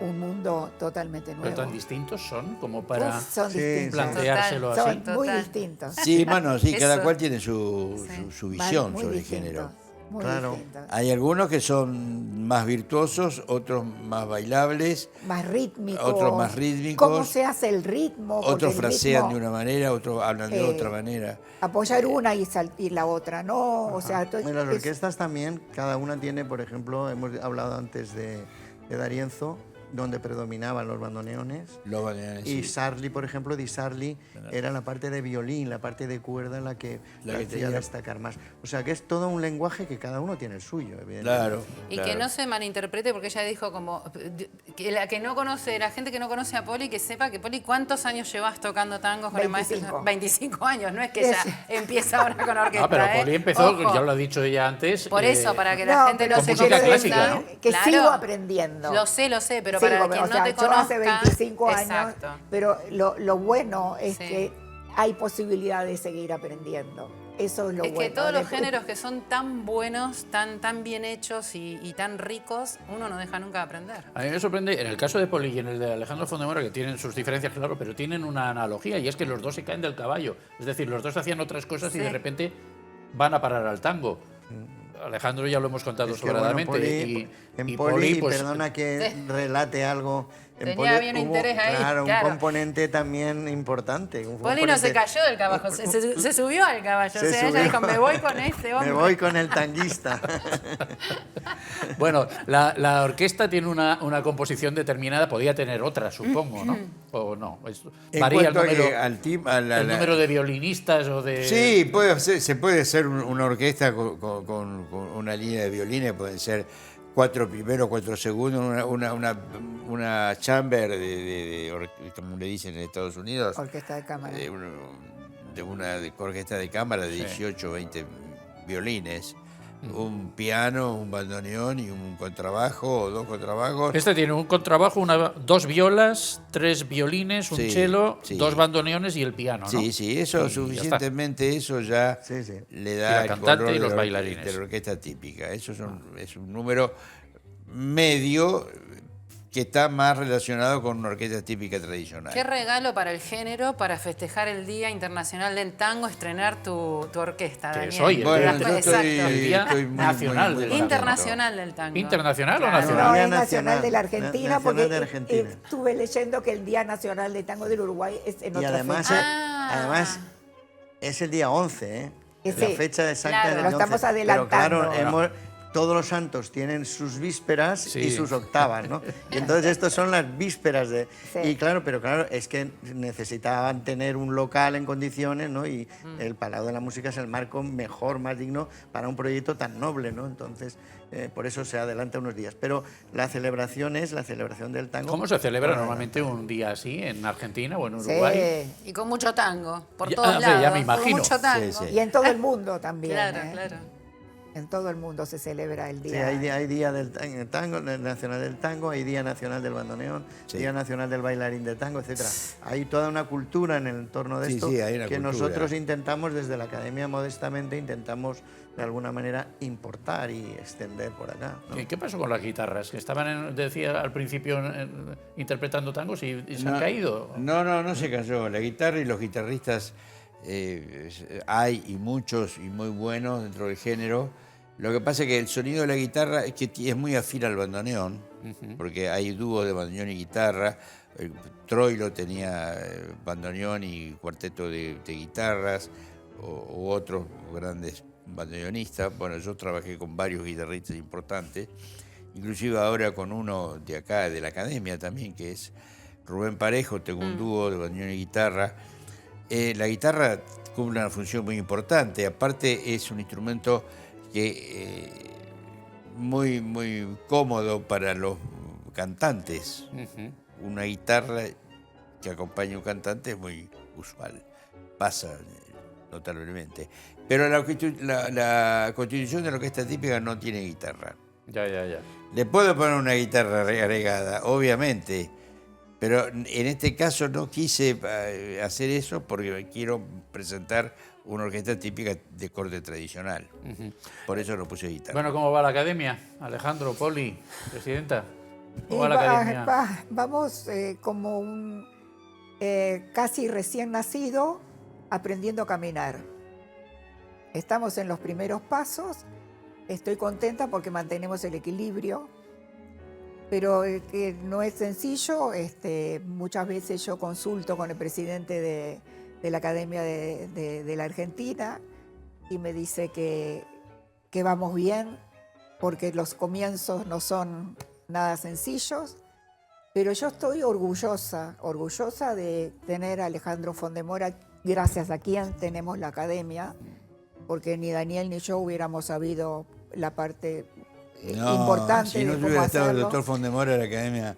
[SPEAKER 2] un mundo totalmente nuevo.
[SPEAKER 1] Pero tan distintos son como para
[SPEAKER 2] Uf, son
[SPEAKER 5] Sí,
[SPEAKER 2] distintos.
[SPEAKER 1] planteárselo
[SPEAKER 4] Total,
[SPEAKER 1] así.
[SPEAKER 2] Son muy
[SPEAKER 4] Total.
[SPEAKER 2] distintos.
[SPEAKER 3] Sí, bueno, sí, cada
[SPEAKER 4] Eso.
[SPEAKER 3] cual tiene su
[SPEAKER 4] Sí.
[SPEAKER 3] visión
[SPEAKER 2] Muy
[SPEAKER 3] sobre el
[SPEAKER 2] distintos,
[SPEAKER 3] género.
[SPEAKER 2] muy
[SPEAKER 5] Claro.
[SPEAKER 2] distintos.
[SPEAKER 3] Hay algunos que son más virtuosos, otros más bailables,
[SPEAKER 2] Más rítmicos.
[SPEAKER 3] Otros más rítmicos.
[SPEAKER 2] ¿Cómo se hace el ritmo? Porque
[SPEAKER 3] otros
[SPEAKER 2] el
[SPEAKER 3] frasean de
[SPEAKER 2] ritmo,
[SPEAKER 3] una manera, otros hablan de otra manera.
[SPEAKER 2] apoyar una y la otra no. O sea,
[SPEAKER 5] En las orquestas también, cada una tiene, por ejemplo, hemos hablado antes de D'Arienzo, donde predominaban los bandoneones.
[SPEAKER 3] Los bailarines,
[SPEAKER 5] Y
[SPEAKER 3] sí.
[SPEAKER 5] Sarli, por ejemplo, Di Sarli era la parte de violín, la parte de cuerda la que hacía
[SPEAKER 3] tenía-
[SPEAKER 5] destacar más. O sea que es todo un lenguaje que cada uno tiene el suyo, evidentemente.
[SPEAKER 3] Claro.
[SPEAKER 4] Y
[SPEAKER 3] claro.
[SPEAKER 4] que no se malinterprete, porque ella dijo como que la gente que no conoce a Poli, que sepa que Poli, ¿cuántos años llevas tocando tangos con el maestro?
[SPEAKER 2] 25.
[SPEAKER 4] 25 años, no es que ella empieza ahora con orquesta.
[SPEAKER 1] Ah, pero Poli empezó,
[SPEAKER 4] Ojo.
[SPEAKER 1] ya lo ha dicho ella antes.
[SPEAKER 4] Por eso, para que la gente
[SPEAKER 2] pero
[SPEAKER 4] no
[SPEAKER 1] con
[SPEAKER 4] se
[SPEAKER 1] música
[SPEAKER 4] confunda.
[SPEAKER 1] clásica, ¿no?
[SPEAKER 2] Que
[SPEAKER 4] Claro.
[SPEAKER 2] sigo aprendiendo.
[SPEAKER 4] Lo sé, pero
[SPEAKER 2] Sigo,
[SPEAKER 4] para quien
[SPEAKER 2] o
[SPEAKER 4] no
[SPEAKER 2] sea,
[SPEAKER 4] te
[SPEAKER 2] yo
[SPEAKER 4] conozca.
[SPEAKER 2] hace 25 años,
[SPEAKER 4] Exacto.
[SPEAKER 2] pero lo bueno es
[SPEAKER 4] Sí.
[SPEAKER 2] que hay posibilidad de seguir aprendiendo. Eso es lo
[SPEAKER 4] Es
[SPEAKER 2] bueno.
[SPEAKER 4] que todos los
[SPEAKER 2] Después-
[SPEAKER 4] géneros que son tan buenos, tan bien hechos y tan ricos, uno no deja nunca de aprender.
[SPEAKER 1] A mí me sorprende, en el caso de Poli y en el de Alejandro Fondemora, que tienen sus diferencias, claro, pero tienen una analogía, y es que los dos se caen del caballo. Es decir, los dos hacían otras cosas y
[SPEAKER 4] Sí.
[SPEAKER 1] de repente van a parar al tango. Alejandro ya lo hemos contado
[SPEAKER 5] Es que, bueno,
[SPEAKER 1] sobradamente.
[SPEAKER 5] Poli, en
[SPEAKER 1] y
[SPEAKER 5] Poli,
[SPEAKER 1] pues,
[SPEAKER 5] perdona que relate algo. En
[SPEAKER 4] Tenía bien interés ahí,
[SPEAKER 5] claro,
[SPEAKER 4] claro.
[SPEAKER 5] un componente también importante. un
[SPEAKER 4] Poli no se
[SPEAKER 5] componente-
[SPEAKER 4] cayó del caballo, se subió al caballo.
[SPEAKER 5] Se
[SPEAKER 4] o sea, ella
[SPEAKER 5] subió.
[SPEAKER 4] dijo, me voy con este hombre.
[SPEAKER 5] Me voy con el tanguista.
[SPEAKER 1] Bueno, la orquesta tiene una composición determinada, podía tener otra, supongo, ¿no? O no.
[SPEAKER 3] En
[SPEAKER 1] Varía el
[SPEAKER 3] cuanto a
[SPEAKER 1] número,
[SPEAKER 3] que
[SPEAKER 1] el número de violinistas o de...
[SPEAKER 3] Sí, se puede hacer una orquesta con una línea de violines, pueden ser 4 primeros, 4 segundos, una chamber como le dicen en Estados Unidos,
[SPEAKER 2] Orquesta de cámara.
[SPEAKER 3] de una orquesta de cámara de 18 o 20 violines, un piano, un bandoneón y un contrabajo o 2 contrabajos.
[SPEAKER 1] Este tiene un contrabajo, 2 violas, 3 violines, un
[SPEAKER 3] Sí,
[SPEAKER 1] cello,
[SPEAKER 3] sí.
[SPEAKER 1] 2 bandoneones y el piano, ¿no?
[SPEAKER 3] Sí, sí, eso
[SPEAKER 1] Y ya está.
[SPEAKER 3] suficientemente, eso ya
[SPEAKER 5] Sí, sí.
[SPEAKER 3] le
[SPEAKER 1] Y
[SPEAKER 3] da
[SPEAKER 1] la
[SPEAKER 3] el
[SPEAKER 1] cantante
[SPEAKER 3] color
[SPEAKER 1] y los
[SPEAKER 3] de
[SPEAKER 1] bailarines.
[SPEAKER 3] de la orquesta típica. Eso es un número medio que está más relacionado con una orquesta típica tradicional.
[SPEAKER 4] Qué regalo para el género, para festejar el Día Internacional del Tango, estrenar tu orquesta,
[SPEAKER 1] Que
[SPEAKER 4] Daniel.
[SPEAKER 1] es hoy, el
[SPEAKER 3] Bueno,
[SPEAKER 1] día-
[SPEAKER 3] yo
[SPEAKER 4] Exacto.
[SPEAKER 1] el Día
[SPEAKER 3] estoy muy,
[SPEAKER 1] nacional
[SPEAKER 3] muy,
[SPEAKER 1] del
[SPEAKER 3] muy
[SPEAKER 1] tango.
[SPEAKER 4] Internacional del tango.
[SPEAKER 1] ¿Internacional o
[SPEAKER 4] Claro.
[SPEAKER 1] nacional?
[SPEAKER 2] No,
[SPEAKER 5] Día
[SPEAKER 2] es nacional
[SPEAKER 5] nacional,
[SPEAKER 2] de la Argentina,
[SPEAKER 5] nacional
[SPEAKER 2] porque
[SPEAKER 5] de Argentina.
[SPEAKER 2] estuve leyendo que el Día Nacional de Tango del Uruguay es en
[SPEAKER 5] Y
[SPEAKER 2] otra
[SPEAKER 5] además,
[SPEAKER 2] fecha.
[SPEAKER 5] además es el día 11, ¿eh?
[SPEAKER 2] Sí.
[SPEAKER 5] La fecha exacta
[SPEAKER 4] Claro.
[SPEAKER 5] del
[SPEAKER 2] Lo
[SPEAKER 5] 11.
[SPEAKER 2] estamos
[SPEAKER 5] Pero
[SPEAKER 2] adelantando.
[SPEAKER 5] claro, todos los santos tienen sus vísperas
[SPEAKER 1] Sí.
[SPEAKER 5] y sus octavas, ¿no? Y entonces estos son las vísperas de...
[SPEAKER 2] Sí.
[SPEAKER 5] Y claro, pero claro, es que necesitaban tener un local en condiciones, ¿no? Y el Palau de la Música es el marco mejor, más digno para un proyecto tan noble, ¿no? Entonces, por eso se adelanta unos días. Pero la celebración es la celebración del tango.
[SPEAKER 1] ¿Cómo se celebra
[SPEAKER 5] Bueno,
[SPEAKER 1] normalmente un día así en Argentina o en
[SPEAKER 2] Sí.
[SPEAKER 1] Uruguay?
[SPEAKER 4] Y con mucho tango, por
[SPEAKER 1] Ya,
[SPEAKER 4] todos
[SPEAKER 1] sí,
[SPEAKER 4] lados.
[SPEAKER 1] ya me imagino.
[SPEAKER 4] Con mucho tango.
[SPEAKER 3] Sí, sí.
[SPEAKER 2] Y en todo el mundo también.
[SPEAKER 4] Claro,
[SPEAKER 2] ¿eh?
[SPEAKER 4] claro.
[SPEAKER 2] En todo el mundo se celebra el
[SPEAKER 5] Sí,
[SPEAKER 2] día.
[SPEAKER 5] hay día del tango, nacional del tango, hay día nacional del bandoneón,
[SPEAKER 3] Sí.
[SPEAKER 5] día nacional del bailarín de tango, etcétera. Hay toda una cultura en el entorno de
[SPEAKER 3] Sí,
[SPEAKER 5] esto
[SPEAKER 3] sí, hay una
[SPEAKER 5] que
[SPEAKER 3] cultura.
[SPEAKER 5] nosotros intentamos desde la academia modestamente intentamos de alguna manera importar y extender por acá, ¿no?
[SPEAKER 1] ¿Qué pasó con las guitarras? Que estaban, decía al principio, interpretando tangos y se han caído.
[SPEAKER 3] No se cayó. La guitarra y los guitarristas hay y muchos y muy buenos dentro del género. Lo que pasa es que el sonido de la guitarra es que es muy afín al bandoneón, porque hay dúos de bandoneón y guitarra. Troilo tenía bandoneón y cuarteto de guitarras, u otros grandes bandoneonistas. Bueno, yo trabajé con varios guitarristas importantes, inclusive ahora con uno de acá, de la academia también, que es Rubén Parejo. Tengo un dúo de bandoneón y guitarra. La guitarra cumple una función muy importante, aparte es un instrumento que muy cómodo para los cantantes. Una guitarra que acompaña a un cantante es muy usual, pasa notablemente. Pero la constitución de la orquesta típica no tiene guitarra.
[SPEAKER 1] Ya.
[SPEAKER 3] Le puedo poner una guitarra agregada, obviamente, pero en este caso no quise hacer eso porque quiero presentar una orquesta típica de corte tradicional. Por eso no puse guitarra.
[SPEAKER 1] Bueno, ¿cómo va la academia? Alejandro, Poli, presidenta.
[SPEAKER 2] Y
[SPEAKER 1] ¿Cómo va la academia?
[SPEAKER 2] vamos como un casi recién nacido aprendiendo a caminar. Estamos en los primeros pasos. Estoy contenta porque mantenemos el equilibrio, pero que no es sencillo. Muchas veces yo consulto con el presidente de la Academia de la Argentina y me dice que vamos bien, porque los comienzos no son nada sencillos, pero yo estoy orgullosa de tener a Alejandro Fondemora, gracias a quien tenemos la Academia, porque ni Daniel ni yo hubiéramos sabido la parte importante
[SPEAKER 3] si no
[SPEAKER 2] de cómo
[SPEAKER 3] hubiera estado el
[SPEAKER 2] hacerlo.
[SPEAKER 3] doctor Fondemora, la academia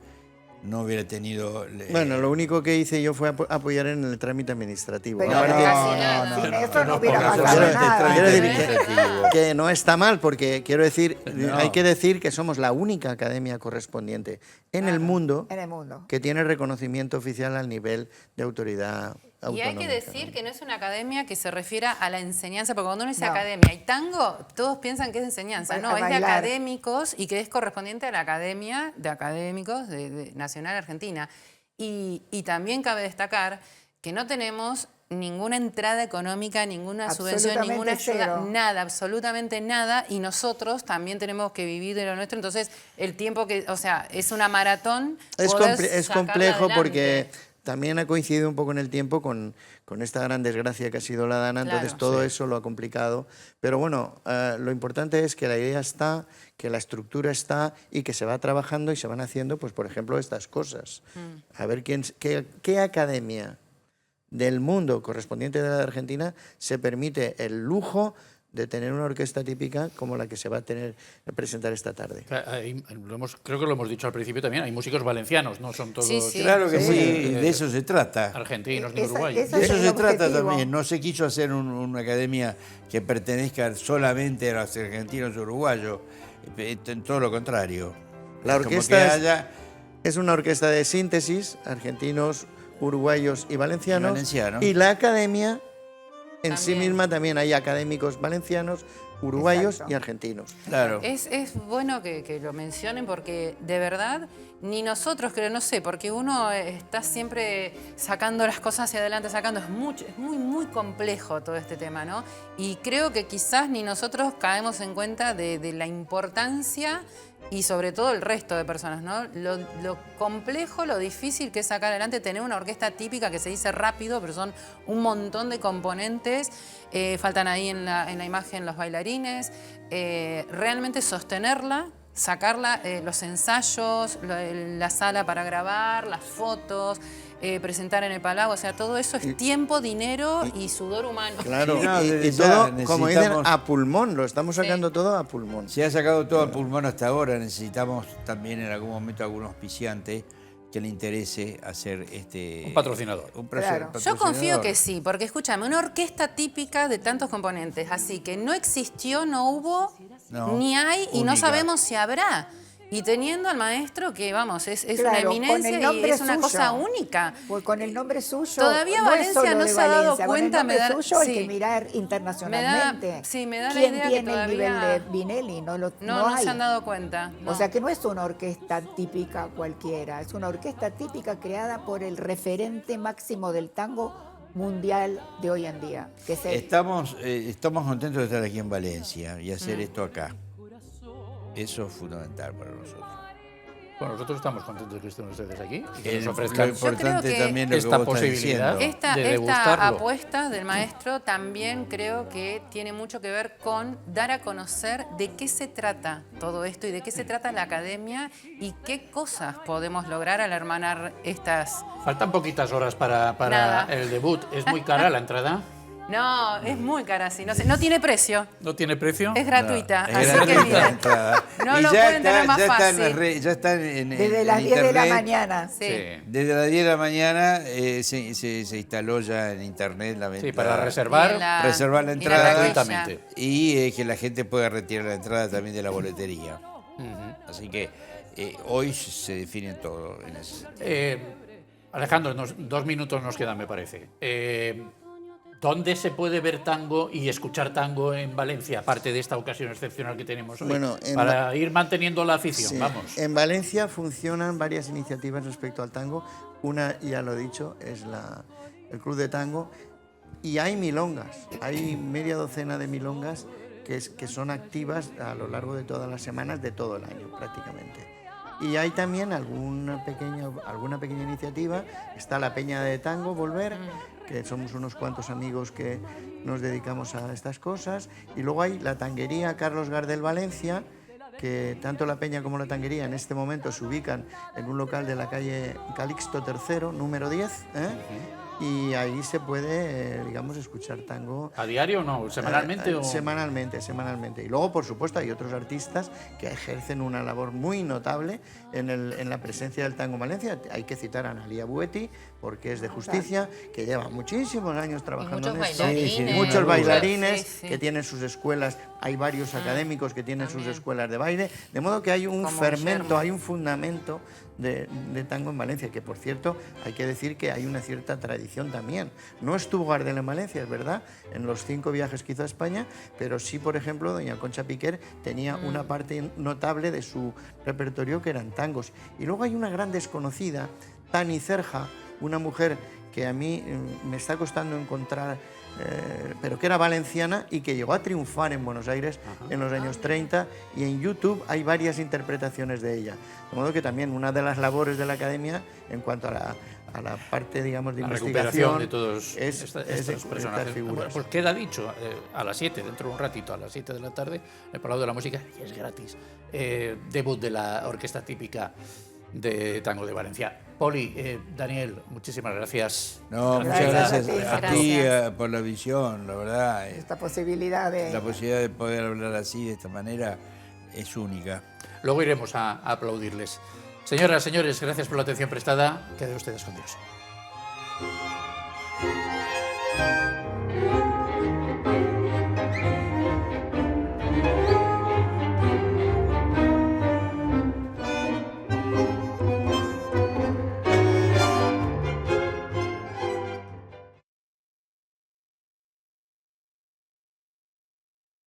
[SPEAKER 3] no hubiera tenido...
[SPEAKER 5] Bueno, lo único que hice yo fue apoyar en el trámite administrativo.
[SPEAKER 2] Pero
[SPEAKER 5] Aparte-
[SPEAKER 2] sin eso no hubiera
[SPEAKER 3] pongas
[SPEAKER 2] pasado
[SPEAKER 3] solamente
[SPEAKER 2] nada.
[SPEAKER 3] trámite
[SPEAKER 5] Quiero decir
[SPEAKER 3] administrativo.
[SPEAKER 5] que no está mal, porque quiero decir,
[SPEAKER 3] No.
[SPEAKER 5] hay que decir que somos la única academia correspondiente en el mundo
[SPEAKER 2] En el mundo.
[SPEAKER 5] que tiene reconocimiento oficial al nivel de autoridad
[SPEAKER 4] Y
[SPEAKER 5] autonómica.
[SPEAKER 4] hay que decir que no es una academia que se refiera a la enseñanza, porque cuando uno dice
[SPEAKER 2] No.
[SPEAKER 4] academia y tango, todos piensan que es enseñanza.
[SPEAKER 2] Bueno,
[SPEAKER 4] No,
[SPEAKER 2] a
[SPEAKER 4] es de
[SPEAKER 2] bailar.
[SPEAKER 4] académicos y que es correspondiente a la Academia de Académicos de Nacional Argentina. Y también cabe destacar que no tenemos ninguna entrada económica, ninguna subvención, ninguna
[SPEAKER 2] Absolutamente
[SPEAKER 4] ayuda,
[SPEAKER 2] cero.
[SPEAKER 4] nada, absolutamente nada, y nosotros también tenemos que vivir de lo nuestro. Entonces, el tiempo que, o sea, es una maratón.
[SPEAKER 5] Es
[SPEAKER 4] poder
[SPEAKER 5] es
[SPEAKER 4] sacarla
[SPEAKER 5] complejo porque
[SPEAKER 4] adelante.
[SPEAKER 5] también ha coincidido un poco en el tiempo con esta gran desgracia que ha sido la Dana, entonces
[SPEAKER 4] Claro.
[SPEAKER 5] todo eso lo ha complicado. Pero bueno, lo importante es que la idea está, que la estructura está y que se va trabajando y se van haciendo, pues por ejemplo, estas cosas. A ver qué academia del mundo correspondiente de la de Argentina se permite el lujo de tener una orquesta típica como la que se va a presentar esta tarde.
[SPEAKER 1] Creo que lo hemos dicho al principio también, hay músicos valencianos, no son todos
[SPEAKER 4] Sí, sí.
[SPEAKER 3] Claro que
[SPEAKER 2] Sí.
[SPEAKER 3] sí, de eso se trata.
[SPEAKER 1] argentinos ni
[SPEAKER 2] Esa-
[SPEAKER 1] uruguayos.
[SPEAKER 2] esa-
[SPEAKER 3] De
[SPEAKER 2] Ese
[SPEAKER 3] eso
[SPEAKER 2] es el
[SPEAKER 3] se trata
[SPEAKER 2] objetivo.
[SPEAKER 3] también. No se quiso hacer una academia que pertenezca solamente a los argentinos y uruguayos. En todo lo contrario.
[SPEAKER 5] La
[SPEAKER 3] Como
[SPEAKER 5] orquesta
[SPEAKER 3] que
[SPEAKER 5] es-
[SPEAKER 3] haya...
[SPEAKER 5] Es una orquesta de síntesis, argentinos, uruguayos y valencianos.
[SPEAKER 3] Y valencianos.
[SPEAKER 5] Y la academia en sí
[SPEAKER 4] También.
[SPEAKER 5] misma también hay académicos valencianos, uruguayos
[SPEAKER 2] Exacto.
[SPEAKER 5] y argentinos.
[SPEAKER 3] Claro.
[SPEAKER 4] Es bueno que lo mencionen porque de verdad ni nosotros, creo, no sé, porque uno está siempre sacando las cosas hacia adelante, sacando, es muy complejo todo este tema, ¿no? Y creo que quizás ni nosotros caemos en cuenta de la importancia y sobre todo el resto de personas, ¿no? Lo complejo, lo difícil que es sacar adelante, tener una orquesta típica que se dice rápido, pero son un montón de componentes, faltan ahí en la imagen los bailarines, realmente sostenerla, sacarla, los ensayos, la sala para grabar, las fotos, presentar en el Palau, o sea, todo eso es tiempo, dinero y sudor humano.
[SPEAKER 5] Claro,
[SPEAKER 3] Sí, no,
[SPEAKER 5] y
[SPEAKER 3] ya
[SPEAKER 5] todo, como dicen,
[SPEAKER 3] necesitamos-
[SPEAKER 5] a pulmón, lo estamos sacando todo a pulmón.
[SPEAKER 3] Se ha sacado todo al pulmón hasta ahora. Necesitamos también en algún momento algún auspiciante que le interese hacer
[SPEAKER 1] Un patrocinador.
[SPEAKER 2] Claro.
[SPEAKER 4] Yo confío que sí, porque escúchame, una orquesta típica de tantos componentes, así que no existió, no hubo,
[SPEAKER 3] No,
[SPEAKER 4] ni hay y no
[SPEAKER 3] única.
[SPEAKER 4] sabemos si habrá. Y teniendo al maestro que, vamos, es una
[SPEAKER 2] Claro, con
[SPEAKER 4] eminencia
[SPEAKER 2] el
[SPEAKER 4] y
[SPEAKER 2] nombre
[SPEAKER 4] es una
[SPEAKER 2] suyo.
[SPEAKER 4] cosa única.
[SPEAKER 2] Pues con el nombre suyo.
[SPEAKER 4] Todavía
[SPEAKER 2] no es
[SPEAKER 4] Valencia
[SPEAKER 2] solo
[SPEAKER 4] no
[SPEAKER 2] de
[SPEAKER 4] se ha dado
[SPEAKER 2] Valencia,
[SPEAKER 4] cuenta,
[SPEAKER 2] con el nombre suyo hay
[SPEAKER 4] sí.
[SPEAKER 2] que mirar internacionalmente.
[SPEAKER 4] Me da la
[SPEAKER 2] ¿Quién
[SPEAKER 4] idea que
[SPEAKER 2] tiene el nivel
[SPEAKER 4] todavía-
[SPEAKER 2] de Vinelli? No
[SPEAKER 4] No
[SPEAKER 2] hay.
[SPEAKER 4] se han dado cuenta. no.
[SPEAKER 2] O sea que no es una orquesta típica cualquiera, es una orquesta típica creada por el referente máximo del tango mundial de hoy en día. Que es el-
[SPEAKER 3] Estamos contentos de estar aquí en Valencia y hacer esto acá. Eso es fundamental para nosotros.
[SPEAKER 1] Bueno, nosotros estamos contentos de que estén ustedes aquí y que
[SPEAKER 3] Lo
[SPEAKER 1] nos ofrezcan
[SPEAKER 3] importante
[SPEAKER 4] que
[SPEAKER 3] también lo que
[SPEAKER 1] esta
[SPEAKER 3] vos estás
[SPEAKER 1] posibilidad.
[SPEAKER 3] diciendo.
[SPEAKER 4] Esta,
[SPEAKER 1] de
[SPEAKER 4] esta
[SPEAKER 1] degustarlo.
[SPEAKER 4] apuesta del maestro también creo que tiene mucho que ver con dar a conocer de qué se trata todo esto y de qué se trata la academia y qué cosas podemos lograr al hermanar estas...
[SPEAKER 1] Faltan poquitas horas para
[SPEAKER 4] Nada.
[SPEAKER 1] el debut. ¿Es muy cara la entrada?
[SPEAKER 4] No, es muy cara, sí, no tiene precio,
[SPEAKER 1] ¿No tiene precio?
[SPEAKER 4] es gratuita,
[SPEAKER 3] Es
[SPEAKER 4] así que
[SPEAKER 3] gratuita la
[SPEAKER 4] miren,
[SPEAKER 3] entrada.
[SPEAKER 4] no
[SPEAKER 3] Y
[SPEAKER 4] lo
[SPEAKER 3] ya
[SPEAKER 4] pueden tener más
[SPEAKER 3] ya está en
[SPEAKER 4] fácil.
[SPEAKER 3] las redes, ya están en
[SPEAKER 2] Desde las
[SPEAKER 3] en
[SPEAKER 2] 10 de la
[SPEAKER 3] internet.
[SPEAKER 2] mañana.
[SPEAKER 4] Sí.
[SPEAKER 3] Desde las 10 de la mañana se instaló ya en internet la venta.
[SPEAKER 1] Sí, para
[SPEAKER 4] Y
[SPEAKER 1] reservar.
[SPEAKER 4] en la-
[SPEAKER 3] reservar la
[SPEAKER 4] y
[SPEAKER 3] entrada
[SPEAKER 4] taquilla.
[SPEAKER 1] gratuitamente.
[SPEAKER 3] Y que la gente pueda retirar la entrada también de la boletería. Así que hoy se define todo en ese sentido.
[SPEAKER 1] Alejandro, 2 minutos nos quedan, me parece. ¿Dónde se puede ver tango y escuchar tango en Valencia, aparte de esta ocasión excepcional que tenemos hoy?
[SPEAKER 5] Bueno,
[SPEAKER 1] para ir manteniendo la afición,
[SPEAKER 5] Sí.
[SPEAKER 1] vamos.
[SPEAKER 5] En Valencia funcionan varias iniciativas respecto al tango. Una, ya lo he dicho, es el Club de Tango. Y hay milongas, hay media docena de milongas que son activas a lo largo de todas las semanas de todo el año prácticamente. Y hay también alguna pequeña iniciativa. Está la Peña de Tango Volver, que somos unos cuantos amigos que nos dedicamos a estas cosas. Y luego hay la Tanguería Carlos Gardel Valencia, que tanto la Peña como la Tanguería en este momento se ubican en un local de la calle Calixto III, número 10, y ahí se puede, digamos, escuchar tango.
[SPEAKER 1] ¿A diario o no? ¿Semanalmente? o...
[SPEAKER 5] Semanalmente. Y luego, por supuesto, hay otros artistas que ejercen una labor muy notable en la presencia del tango en Valencia. Hay que citar a Analia Bueti, porque es de Justicia, que lleva muchísimos años trabajando en
[SPEAKER 4] muchos
[SPEAKER 5] esto.
[SPEAKER 4] bailarines.
[SPEAKER 5] Muchos bailarines
[SPEAKER 4] Sí, sí.
[SPEAKER 5] que tienen sus escuelas. Hay varios académicos que tienen sus escuelas de baile. De modo que hay un
[SPEAKER 4] Como
[SPEAKER 5] fermento,
[SPEAKER 4] Guillermo.
[SPEAKER 5] hay un fundamento de tango en Valencia, que por cierto hay que decir que hay una cierta tradición también. No estuvo Gardel en Valencia, es verdad, en los 5 viajes que hizo a España, pero sí, por ejemplo, doña Concha Piquer tenía una parte notable de su repertorio que eran tangos. Y luego hay una gran desconocida, Tani Cerja, una mujer que a mí me está costando encontrar, pero que era valenciana y que llegó a triunfar en Buenos Aires en los años 30, y en YouTube hay varias interpretaciones de ella. De modo que también una de las labores de la Academia en cuanto a la parte, digamos, de
[SPEAKER 1] La
[SPEAKER 5] investigación
[SPEAKER 1] recuperación de todos
[SPEAKER 5] es
[SPEAKER 1] estos
[SPEAKER 5] estas
[SPEAKER 1] personajes.
[SPEAKER 5] figuras.
[SPEAKER 1] Bueno, pues queda dicho, a las 7, dentro de un ratito, a las 7 de la tarde, el Palau de la Música, y es gratis, debut de la orquesta típica de tango de Valencia. Poli, Daniel, muchísimas gracias.
[SPEAKER 3] No, muchas
[SPEAKER 2] Gracias
[SPEAKER 3] gracias
[SPEAKER 2] a
[SPEAKER 3] a
[SPEAKER 2] ti.
[SPEAKER 3] ti
[SPEAKER 4] Gracias.
[SPEAKER 3] por la visión, la verdad.
[SPEAKER 2] Esta posibilidad de...
[SPEAKER 3] La posibilidad de poder hablar así, de esta manera, es única.
[SPEAKER 1] Luego iremos a aplaudirles. Señoras, señores, gracias por la atención prestada. Queden ustedes con Dios.